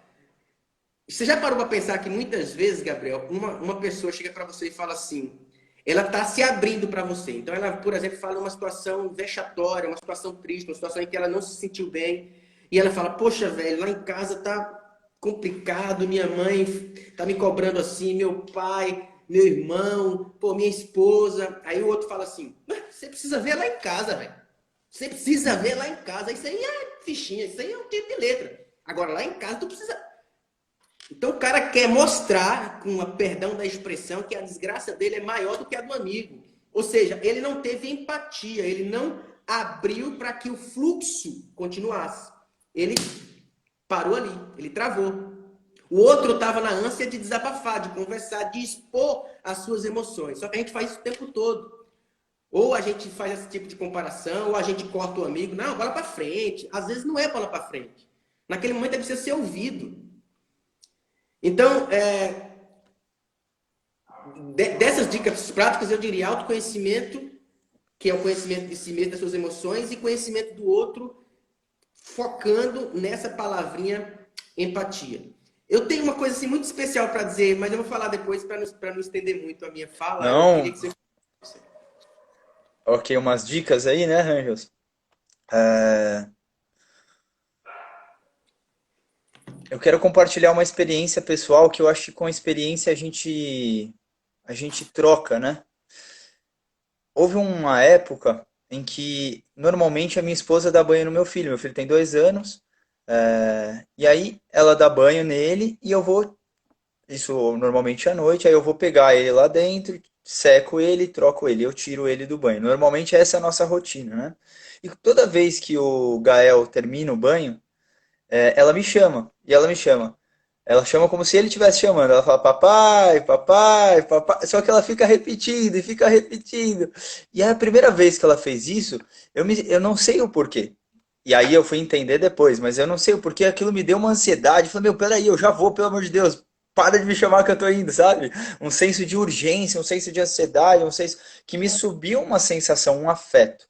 Você já parou para pensar que muitas vezes, Gabriel, uma pessoa chega para você e fala assim, ela está se abrindo para você. Então, ela, por exemplo, fala uma situação vexatória, uma situação triste, uma situação em que ela não se sentiu bem. E ela fala, poxa, velho, lá em casa tá complicado, minha mãe tá me cobrando assim, meu pai, meu irmão, minha esposa. Aí o outro fala assim, você precisa ver lá em casa, velho. Você precisa ver lá em casa. Isso aí é fichinha, isso aí é um tipo de letra. Agora, lá em casa, tu precisa... Então o cara quer mostrar, com a perdão da expressão, que a desgraça dele é maior do que a do amigo. Ou seja, ele não teve empatia, ele não abriu para que o fluxo continuasse. Ele parou ali, ele travou. O outro estava na ânsia de desabafar, de conversar, de expor as suas emoções. Só que a gente faz isso o tempo todo. Ou a gente faz esse tipo de comparação, ou a gente corta o amigo. Não, bola para frente. Às vezes não é bola para frente. Naquele momento é preciso ser ouvido. Então, dessas dicas práticas, eu diria autoconhecimento, que é o conhecimento de si mesmo, das suas emoções, e conhecimento do outro, focando nessa palavrinha empatia. Eu tenho uma coisa assim, muito especial para dizer, mas eu vou falar depois para não estender muito a minha fala. Eu queria Não, que você... ok, umas dicas aí, né, Rangels? Eu quero compartilhar uma experiência pessoal que eu acho que com a experiência a gente troca, né? Houve uma época em que normalmente a minha esposa dá banho no meu filho. Meu filho tem 2 anos, e aí ela dá banho nele e eu vou, isso normalmente à noite, aí eu vou pegar ele lá dentro, seco ele, troco ele, eu tiro ele do banho. Normalmente essa é a nossa rotina, né? E toda vez que o Gael termina o banho, ela me chama, e ela me chama. Ela chama como se ele estivesse chamando. Ela fala papai, papai, papai. Só que ela fica repetindo e fica repetindo. E é a primeira vez que ela fez isso, eu não sei o porquê. E aí eu fui entender depois, mas eu não sei o porquê. Aquilo me deu uma ansiedade. Eu falei, meu, peraí, eu já vou, pelo amor de Deus. para de me chamar que eu tô indo, sabe? Um senso de urgência, um senso de ansiedade, um senso que me subiu uma sensação, um afeto.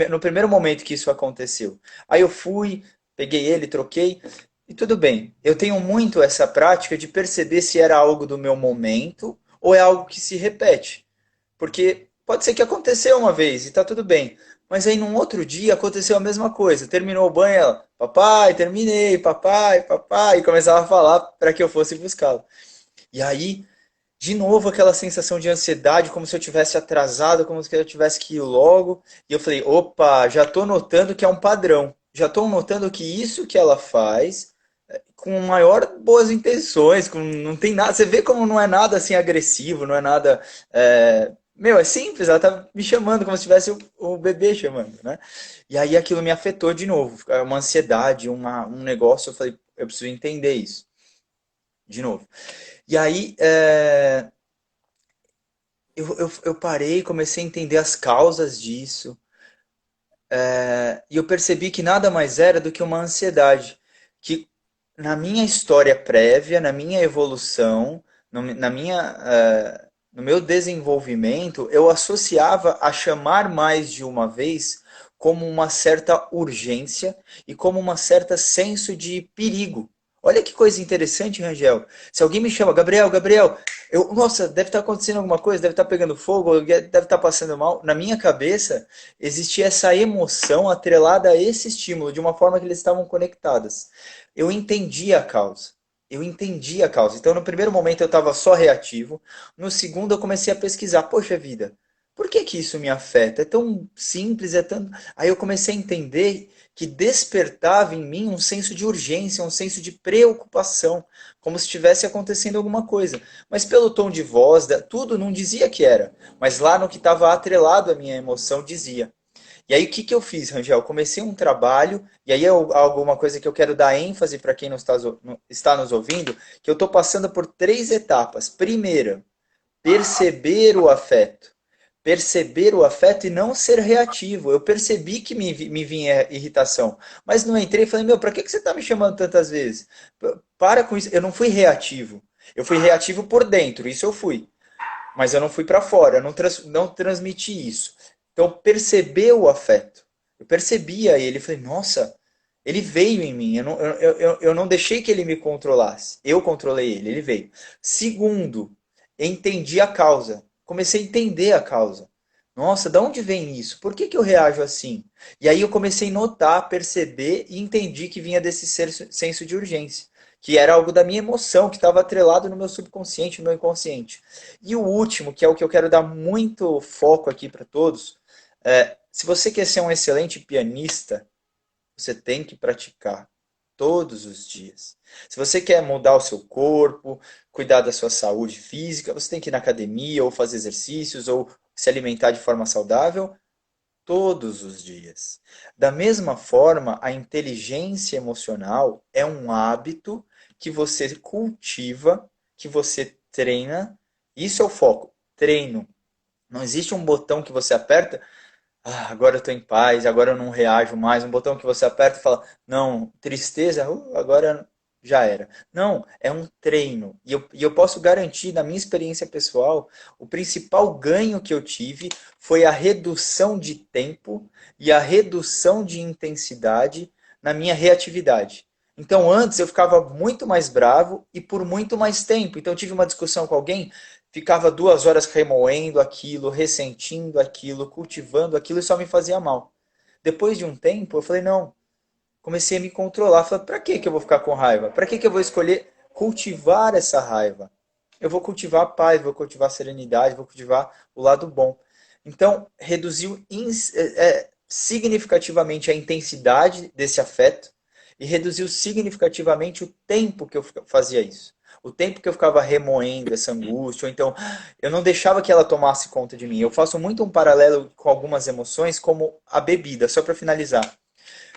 No primeiro momento que isso aconteceu. Aí eu fui, peguei ele, troquei, e tudo bem. Eu tenho muito essa prática de perceber se era algo do meu momento ou é algo que se repete. Porque pode ser que aconteceu uma vez e tá tudo bem. Mas aí num outro dia aconteceu a mesma coisa. Terminou o banho, ela, papai, terminei, papai, papai, e começava a falar para que eu fosse buscá-lo. E aí, de novo, aquela sensação de ansiedade, como se eu tivesse atrasado, como se eu tivesse que ir logo. E eu falei, opa, já estou notando que é um padrão. Já estou notando que isso que ela faz, com maior boas intenções, com, não tem nada. Você vê como não é nada assim agressivo, não é nada. Meu, é simples, ela tá me chamando como se tivesse o bebê chamando, né? E aí aquilo me afetou de novo. Uma ansiedade, um negócio. Eu falei, eu preciso entender isso de novo. E aí, eu parei, comecei a entender as causas disso, e eu percebi que nada mais era do que uma ansiedade. Que na minha história prévia, na minha evolução, no meu desenvolvimento, eu associava a chamar mais de uma vez como uma certa urgência e como uma certa senso de perigo. Olha que coisa interessante, Rangel. Se alguém me chama, Gabriel, Gabriel, nossa, deve estar acontecendo alguma coisa, deve estar pegando fogo, deve estar passando mal. Na minha cabeça, existia essa emoção atrelada a esse estímulo, de uma forma que eles estavam conectadas. Eu entendi a causa. Eu entendi a causa. Então, no primeiro momento, eu estava só reativo. No segundo, eu comecei a pesquisar. Poxa vida, por que que isso me afeta? É tão simples, é tão. Aí eu comecei a entender que despertava em mim um senso de urgência, um senso de preocupação, como se estivesse acontecendo alguma coisa. Mas pelo tom de voz, tudo não dizia que era, mas lá no que estava atrelado à minha emoção dizia. E aí o que que eu fiz, Rangel? Comecei um trabalho, e aí é alguma coisa que eu quero dar ênfase para quem não está nos ouvindo, que eu estou passando por três etapas. Primeira, perceber o afeto. Perceber o afeto e não ser reativo. Eu percebi que me vinha irritação, mas não entrei e falei, meu, para que você está me chamando tantas vezes? Para com isso. Eu não fui reativo. Eu fui reativo por dentro, isso eu fui. Mas eu não fui para fora, eu não transmiti isso. Então, perceber o afeto. Eu percebia ele, falei, nossa, ele veio em mim. Eu não deixei que ele me controlasse. Eu controlei ele, ele veio. Segundo, entendi a causa. Comecei a entender a causa. Nossa, de onde vem isso? Por que que eu reajo assim? E aí eu comecei a notar, perceber e entendi que vinha desse senso de urgência, que era algo da minha emoção, que estava atrelado no meu subconsciente, no meu inconsciente. E o último, que é o que eu quero dar muito foco aqui para todos, se você quer ser um excelente pianista, você tem que praticar todos os dias. Se você quer mudar o seu corpo, cuidar da sua saúde física, você tem que ir na academia, ou fazer exercícios, ou se alimentar de forma saudável todos os dias. Da mesma forma, a inteligência emocional é um hábito que você cultiva, que você treina. Isso é o foco, treino. Não existe um botão que você aperta, agora eu estou em paz, agora eu não reajo mais. Um botão que você aperta e fala, não, tristeza, agora já era. Não, é um treino. E eu posso garantir, na minha experiência pessoal, o principal ganho que eu tive foi a redução de tempo e a redução de intensidade na minha reatividade. Então, antes eu ficava muito mais bravo e por muito mais tempo. Então, eu tive uma discussão com alguém, ficava 2 horas remoendo aquilo, ressentindo aquilo, cultivando aquilo e só me fazia mal. Depois de um tempo, eu falei, não, comecei a me controlar. Falei, pra que que eu vou ficar com raiva? Pra que que eu vou escolher cultivar essa raiva? Eu vou cultivar a paz, vou cultivar a serenidade, vou cultivar o lado bom. Então, reduziu significativamente a intensidade desse afeto e reduziu significativamente o tempo que eu fazia isso. O tempo que eu ficava remoendo essa angústia, ou então eu não deixava que ela tomasse conta de mim. Eu faço muito um paralelo com algumas emoções, como a bebida, só para finalizar.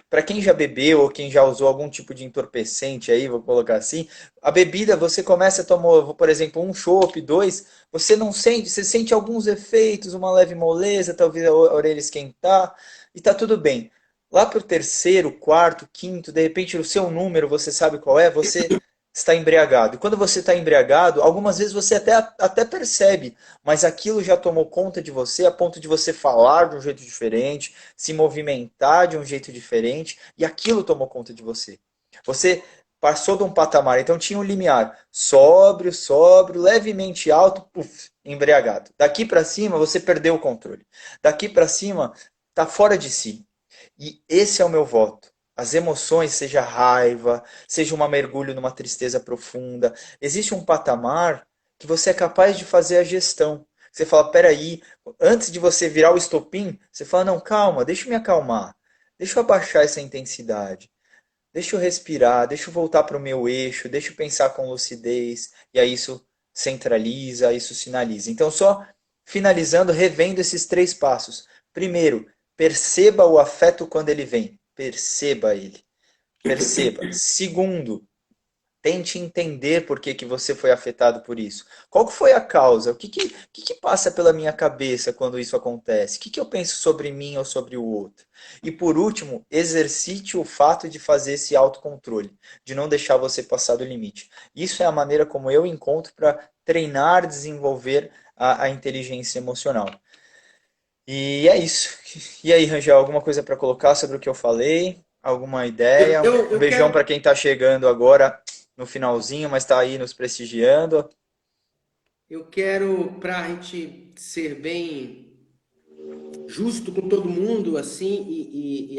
Para quem já bebeu ou quem já usou algum tipo de entorpecente aí, vou colocar assim, a bebida você começa a tomar, por exemplo, um chopp, dois, você não sente, você sente alguns efeitos, uma leve moleza, talvez a orelha esquentar, e tá tudo bem. Lá pro terceiro, quarto, quinto, de repente o seu número, você sabe qual é, você está embriagado. E quando você está embriagado, algumas vezes você até percebe, mas aquilo já tomou conta de você a ponto de você falar de um jeito diferente, se movimentar de um jeito diferente, e aquilo tomou conta de você. Você passou de um patamar, então tinha um limiar sóbrio, sóbrio, levemente alto, puf, embriagado. Daqui para cima você perdeu o controle. Daqui para cima está fora de si. E esse é o meu voto. As emoções, seja raiva, seja um mergulho numa tristeza profunda, existe um patamar que você é capaz de fazer a gestão. Você fala, peraí, antes de você virar o estopim, você fala, não, calma, deixa eu me acalmar, deixa eu abaixar essa intensidade, deixa eu respirar, deixa eu voltar para o meu eixo, deixa eu pensar com lucidez, e aí isso centraliza, isso sinaliza. Então, só finalizando, revendo esses três passos. Primeiro, perceba o afeto quando ele vem. Perceba ele. Perceba. Segundo, tente entender por que você foi afetado por isso. Qual que foi a causa? O que passa pela minha cabeça quando isso acontece? O que eu penso sobre mim ou sobre o outro? E por último, exercite o fato de fazer esse autocontrole, de não deixar você passar do limite. Isso é a maneira como eu encontro para treinar, desenvolver a inteligência emocional. E é isso. E aí, Rangel, alguma coisa para colocar sobre o que eu falei? Alguma Eu, ideia? eu, Um eu beijão quero, para quem está chegando agora no finalzinho, mas está aí nos prestigiando. eu quero, para a gente ser bem justo com todo mundo, assim,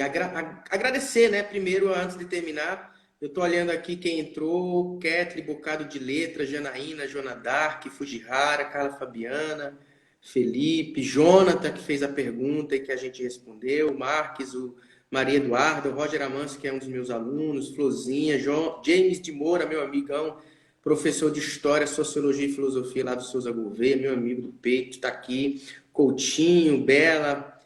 agradecer, né? Primeiro, antes de terminar, eu tô olhando aqui quem entrou: Ketli, Bocado de Letra, Janaína, Jonadark, Fujihara, Carla Fabiana, Felipe, Jonathan, que fez a pergunta e que a gente respondeu, Marques, o Maria Eduarda, o Roger Amâncio, que é um dos meus alunos, Flozinha, James de Moura, meu amigão, professor de História, Sociologia e Filosofia lá do Souza Gouveia, meu amigo do peito, está aqui. Coutinho, Bela,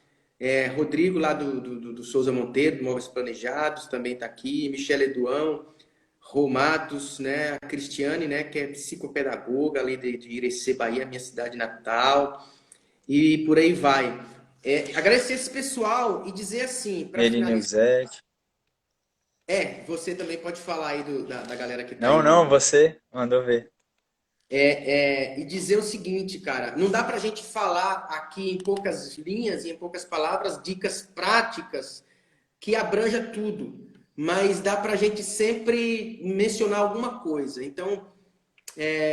Rodrigo lá do Souza Monteiro, do Móveis Planejados, também está aqui, Michele Eduão, Romatos, né, a Cristiane, né, que é psicopedagoga ali de Irecê, Bahia, minha cidade natal, e por aí vai. Agradecer esse pessoal e dizer assim, para Ele finalizar, Nilzete. você também pode falar aí da galera que está aí Não, não, no, você mandou ver. e dizer o seguinte, cara, não dá para a gente falar aqui em poucas linhas e em poucas palavras dicas práticas que abranja tudo, mas dá para a gente sempre mencionar alguma coisa. Então,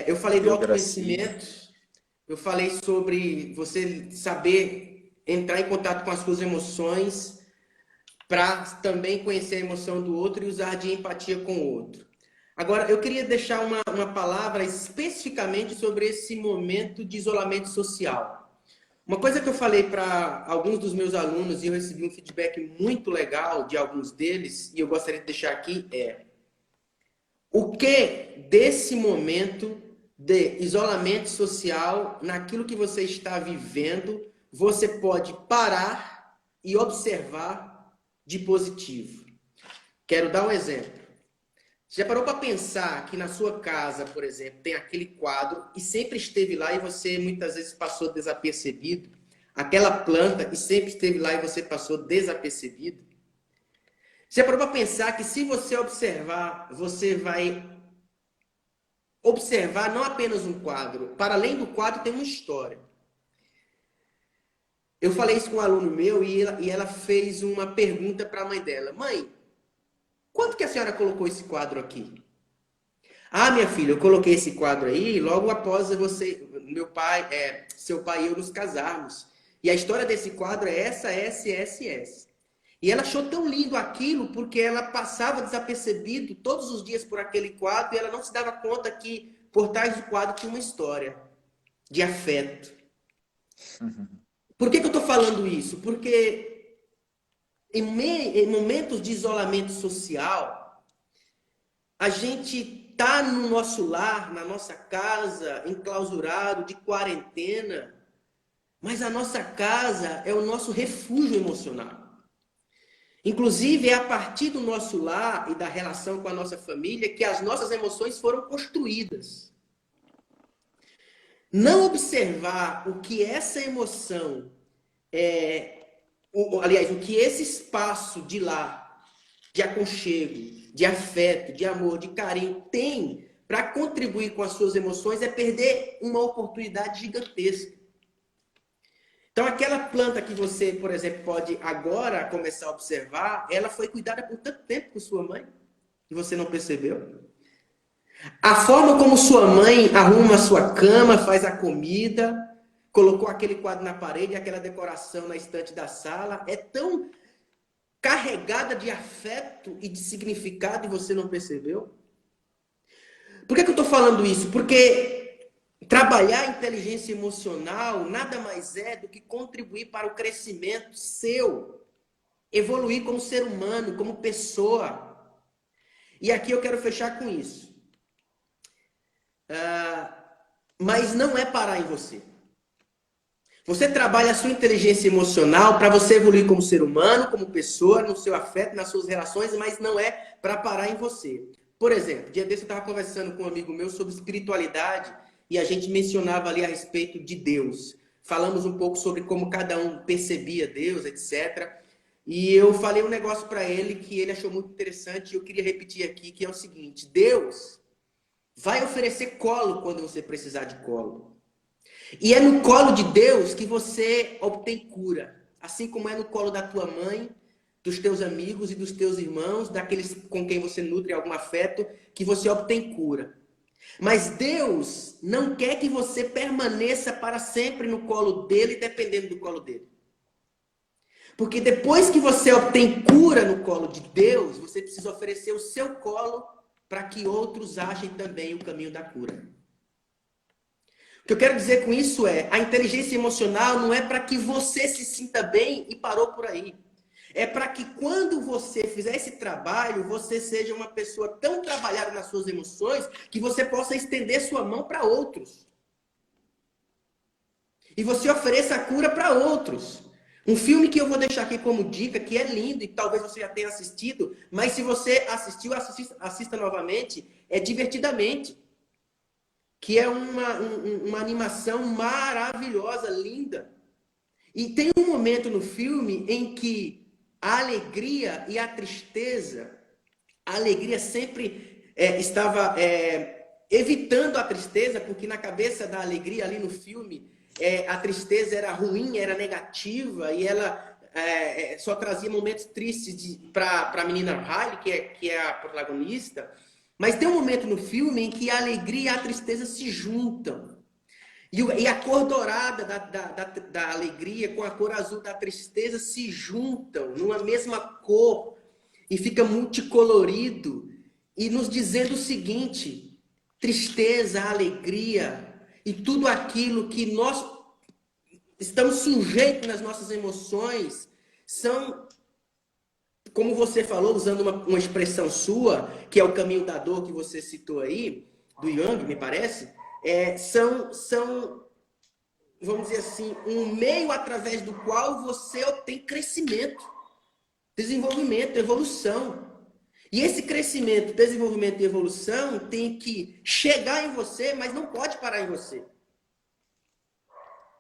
eu falei do Biogracia. autoconhecimento, eu falei sobre você saber entrar em contato com as suas emoções para também conhecer a emoção do outro e usar de empatia com o outro. Agora, eu queria deixar uma palavra especificamente sobre esse momento de isolamento social. Uma coisa que eu falei para alguns dos meus alunos e eu recebi um feedback muito legal de alguns deles, e eu gostaria de deixar aqui, o que desse momento de isolamento social, naquilo que você está vivendo, você pode parar e observar de positivo. Quero dar um exemplo. Você já parou para pensar que na sua casa, por exemplo, tem aquele quadro e sempre esteve lá e você muitas vezes passou desapercebido? Aquela planta e sempre esteve lá e você passou desapercebido? Você já parou para pensar que se você observar, você vai observar não apenas um quadro, para além do quadro tem uma história. Eu falei isso com um aluno meu e ela fez uma pergunta para a mãe dela. Mãe, quanto que a senhora colocou esse quadro aqui? Ah, minha filha, eu coloquei esse quadro aí logo após seu pai e eu nos casarmos. E a história desse quadro é essa, essa. E ela achou tão lindo aquilo porque ela passava desapercebido todos os dias por aquele quadro e ela não se dava conta que por trás do quadro tinha uma história de afeto. Por que eu estou falando isso? Porque em momentos de isolamento social, a gente tá no nosso lar, na nossa casa, enclausurado, de quarentena, mas a nossa casa é o nosso refúgio emocional. Inclusive, é a partir do nosso lar e da relação com a nossa família que as nossas emoções foram construídas. Não observar o que essa emoção aliás, o que esse espaço de lar, de aconchego, de afeto, de amor, de carinho tem para contribuir com as suas emoções é perder uma oportunidade gigantesca. Então, aquela planta que você, por exemplo, pode agora começar a observar, ela foi cuidada por tanto tempo por sua mãe e você não percebeu. A forma como sua mãe arruma a sua cama, faz a comida, colocou aquele quadro na parede, aquela decoração na estante da sala, é tão carregada de afeto e de significado e você não percebeu? Por que eu estou falando isso? Porque trabalhar a inteligência emocional nada mais é do que contribuir para o crescimento seu, evoluir como ser humano, como pessoa. E aqui eu quero fechar com isso. Mas não é parar em você. Você trabalha a sua inteligência emocional para você evoluir como ser humano, como pessoa, no seu afeto, nas suas relações, mas não é para parar em você. Por exemplo, dia desse eu estava conversando com um amigo meu sobre espiritualidade e a gente mencionava ali a respeito de Deus. Falamos um pouco sobre como cada um percebia Deus, etc. E eu falei um negócio para ele que ele achou muito interessante e eu queria repetir aqui, que é o seguinte: Deus vai oferecer colo quando você precisar de colo. E é no colo de Deus que você obtém cura. Assim como é no colo da tua mãe, dos teus amigos e dos teus irmãos, daqueles com quem você nutre algum afeto, que você obtém cura. Mas Deus não quer que você permaneça para sempre no colo dele, dependendo do colo dele. Porque depois que você obtém cura no colo de Deus, você precisa oferecer o seu colo para que outros achem também o caminho da cura. O que eu quero dizer com isso é, a inteligência emocional não é para que você se sinta bem e parou por aí. É para que quando você fizer esse trabalho, você seja uma pessoa tão trabalhada nas suas emoções que você possa estender sua mão para outros. E você ofereça a cura para outros. Um filme que eu vou deixar aqui como dica, que é lindo e talvez você já tenha assistido, mas se você assistiu, assista novamente, é Divertidamente. Que é uma animação maravilhosa, linda. E tem um momento no filme em que a alegria e a tristeza, a alegria sempre estava evitando a tristeza, porque na cabeça da alegria ali no filme, a tristeza era ruim, era negativa, e ela só trazia momentos tristes para a menina Riley, que é a protagonista. Mas tem um momento no filme em que a alegria e a tristeza se juntam. E a cor dourada da alegria com a cor azul da tristeza se juntam numa mesma cor. E fica multicolorido. E nos dizendo o seguinte: tristeza, alegria e tudo aquilo que nós estamos sujeitos nas nossas emoções são, como você falou, usando uma expressão sua, que é o caminho da dor que você citou aí, do Jung, me parece, são, vamos dizer assim, um meio através do qual você obtém crescimento, desenvolvimento, evolução. E esse crescimento, desenvolvimento e evolução tem que chegar em você, mas não pode parar em você.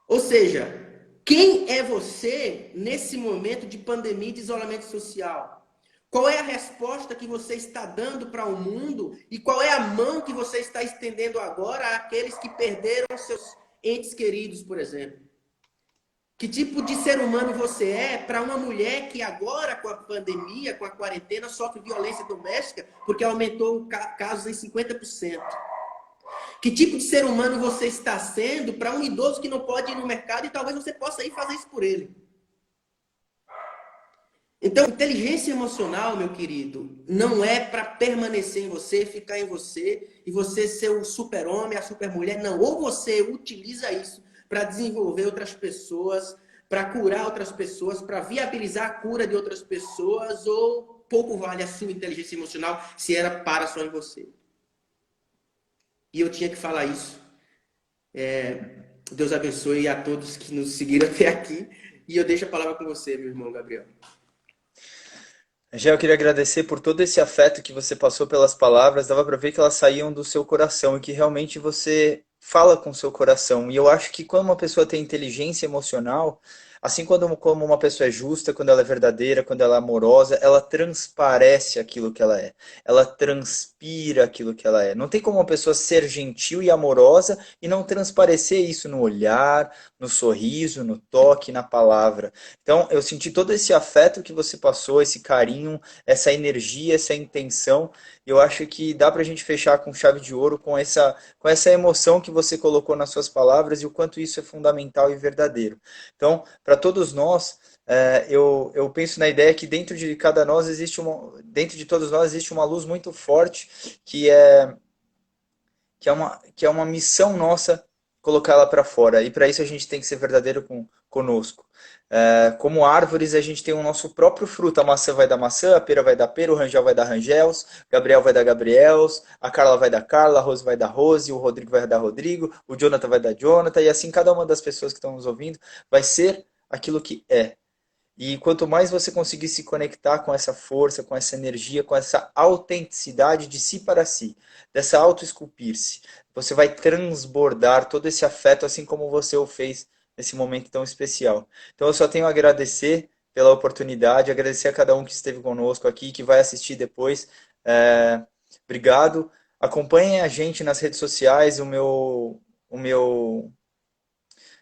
Ou seja, quem é você nesse momento de pandemia e de isolamento social? Qual é a resposta que você está dando para o mundo? E qual é a mão que você está estendendo agora àqueles que perderam seus entes queridos, por exemplo? Que tipo de ser humano você é para uma mulher que agora, com a pandemia, com a quarentena, sofre violência doméstica porque aumentou casos em 50%? Que tipo de ser humano você está sendo para um idoso que não pode ir no mercado e talvez você possa ir fazer isso por ele? Então, inteligência emocional, meu querido, não é para permanecer em você, ficar em você e você ser o super-homem, a super-mulher. Não, ou você utiliza isso para desenvolver outras pessoas, para curar outras pessoas, para viabilizar a cura de outras pessoas, ou pouco vale a sua inteligência emocional se era para só em você. E eu tinha que falar isso. Deus abençoe a todos que nos seguiram até aqui. E eu deixo a palavra com você, meu irmão Gabriel. Já eu queria agradecer por todo esse afeto que você passou pelas palavras. Dava para ver que elas saíam do seu coração e que realmente você fala com o seu coração. E eu acho que quando uma pessoa tem inteligência emocional, Assim como uma pessoa é justa, quando ela é verdadeira, quando ela é amorosa, ela transparece aquilo que ela é. Ela transpira aquilo que ela é. Não tem como uma pessoa ser gentil e amorosa e não transparecer isso no olhar, no sorriso, no toque, na palavra. Então, eu senti todo esse afeto que você passou, esse carinho, essa energia, essa intenção. Eu acho que dá pra gente fechar com chave de ouro com essa emoção que você colocou nas suas palavras e o quanto isso é fundamental e verdadeiro. Então, para todos nós, eu penso na ideia que dentro de cada nós existe dentro de todos nós existe uma luz muito forte que é que é uma missão nossa colocar ela para fora. E para isso a gente tem que ser verdadeiro conosco. Como árvores, a gente tem o nosso próprio fruto. A maçã vai dar maçã, a pera vai dar pera, o rangel vai dar rangels, Gabriel vai dar gabriels, a Carla vai dar Carla, a Rose vai dar Rose, o Rodrigo vai dar Rodrigo, o Jonathan vai dar Jonathan, e assim cada uma das pessoas que estão nos ouvindo vai ser aquilo que é. E quanto mais você conseguir se conectar com essa força, com essa energia, com essa autenticidade de si para si, dessa auto-esculpir-se, você vai transbordar todo esse afeto, assim como você o fez nesse momento tão especial. Então eu só tenho a agradecer pela oportunidade, agradecer a cada um que esteve conosco aqui, que vai assistir depois. É, Obrigado. Acompanhem a gente nas redes sociais, o meu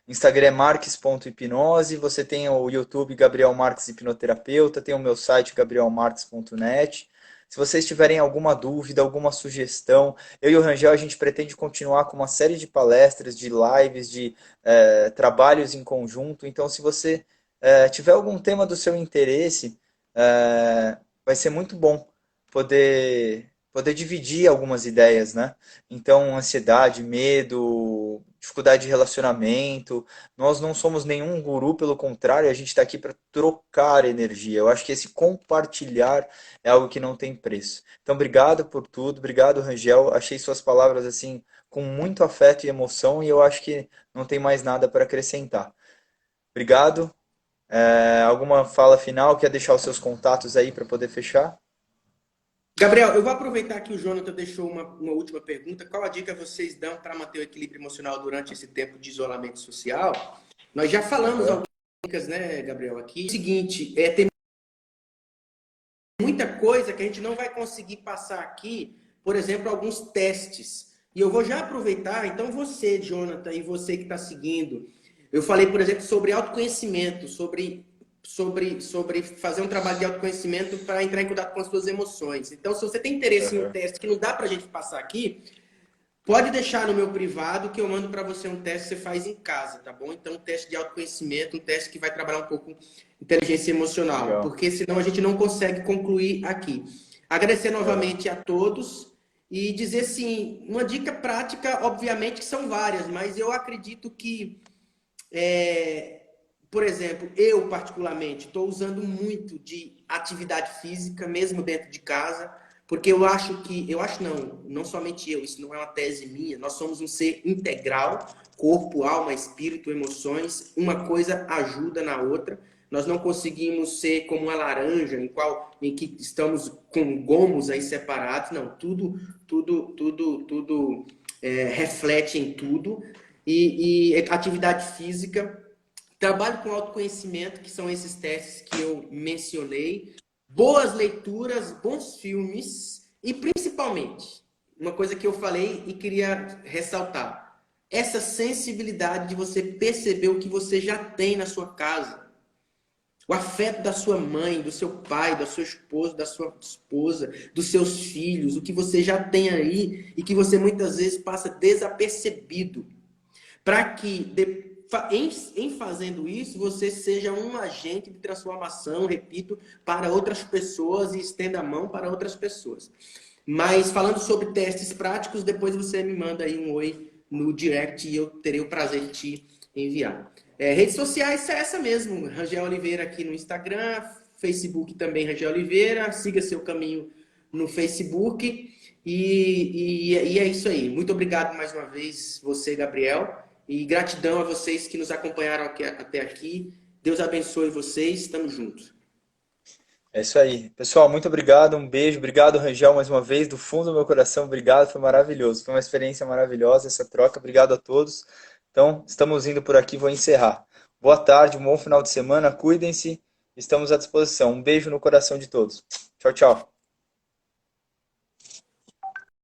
Instagram é marques.hipnose, você tem o YouTube Gabriel Marques Hipnoterapeuta, tem o meu site gabrielmarques.net. Se vocês tiverem alguma dúvida, alguma sugestão, eu e o Rangel a gente pretende continuar com uma série de palestras, de lives, de trabalhos em conjunto. Então, se você tiver algum tema do seu interesse, vai ser muito bom poder dividir algumas ideias, né? Então, ansiedade, medo, dificuldade de relacionamento. Nós não somos nenhum guru, pelo contrário, a gente está aqui para trocar energia. Eu acho que esse compartilhar é algo que não tem preço. Então, obrigado por tudo, obrigado, Rangel. Achei suas palavras assim com muito afeto e emoção e eu acho que não tem mais nada para acrescentar. Obrigado. Alguma fala final? Quer deixar os seus contatos aí para poder fechar? Gabriel, eu vou aproveitar que o Jonathan deixou uma última pergunta. Qual a dica vocês dão para manter o equilíbrio emocional durante esse tempo de isolamento social? Nós já falamos Aham. algumas dicas, né, Gabriel, aqui. O seguinte, tem muita coisa que a gente não vai conseguir passar aqui, por exemplo, alguns testes. E eu vou já aproveitar, então você, Jonathan, e você que está seguindo, eu falei, por exemplo, sobre autoconhecimento, sobre fazer um trabalho de autoconhecimento para entrar em contato com as suas emoções. Então, se você tem interesse em um Aham. teste que não dá para a gente passar aqui, pode deixar no meu privado que eu mando para você um teste que você faz em casa, tá bom? Então, um teste de autoconhecimento, um teste que vai trabalhar um pouco inteligência emocional, Legal. porque senão a gente não consegue concluir aqui. Agradecer Aham. novamente a todos e dizer assim, uma dica prática, obviamente que são várias, mas eu acredito que, por exemplo, eu particularmente estou usando muito de atividade física, mesmo dentro de casa, porque eu acho não, não somente eu, isso não é uma tese minha, nós somos um ser integral, corpo, alma, espírito, emoções, uma coisa ajuda na outra. Nós não conseguimos ser como uma laranja em que estamos com gomos aí separados, não, tudo reflete em tudo. E atividade física, trabalho com autoconhecimento, que são esses testes que eu mencionei, boas leituras, bons filmes e principalmente, uma coisa que eu falei e queria ressaltar, essa sensibilidade de você perceber o que você já tem na sua casa. O afeto da sua mãe, do seu pai, da sua esposa, da sua esposa, dos seus filhos, o que você já tem aí e que você muitas vezes passa desapercebido. Para que, em fazendo isso, você seja um agente de transformação, repito, para outras pessoas e estenda a mão para outras pessoas. Mas falando sobre testes práticos, depois você me manda aí um oi no direct e eu terei o prazer de te enviar. Redes sociais é essa mesmo, Rangel Oliveira aqui no Instagram, Facebook também Rangel Oliveira, siga seu caminho no Facebook e é isso aí. Muito obrigado mais uma vez, você, Gabriel, e gratidão a vocês que nos acompanharam até aqui. Deus abençoe vocês, estamos juntos. É isso aí. Pessoal, muito obrigado, um beijo, obrigado, Rangel, mais uma vez, do fundo do meu coração, obrigado, foi maravilhoso, foi uma experiência maravilhosa essa troca, obrigado a todos. Então, estamos indo por aqui, vou encerrar. Boa tarde, um bom final de semana, cuidem-se, estamos à disposição. Um beijo no coração de todos. Tchau, tchau.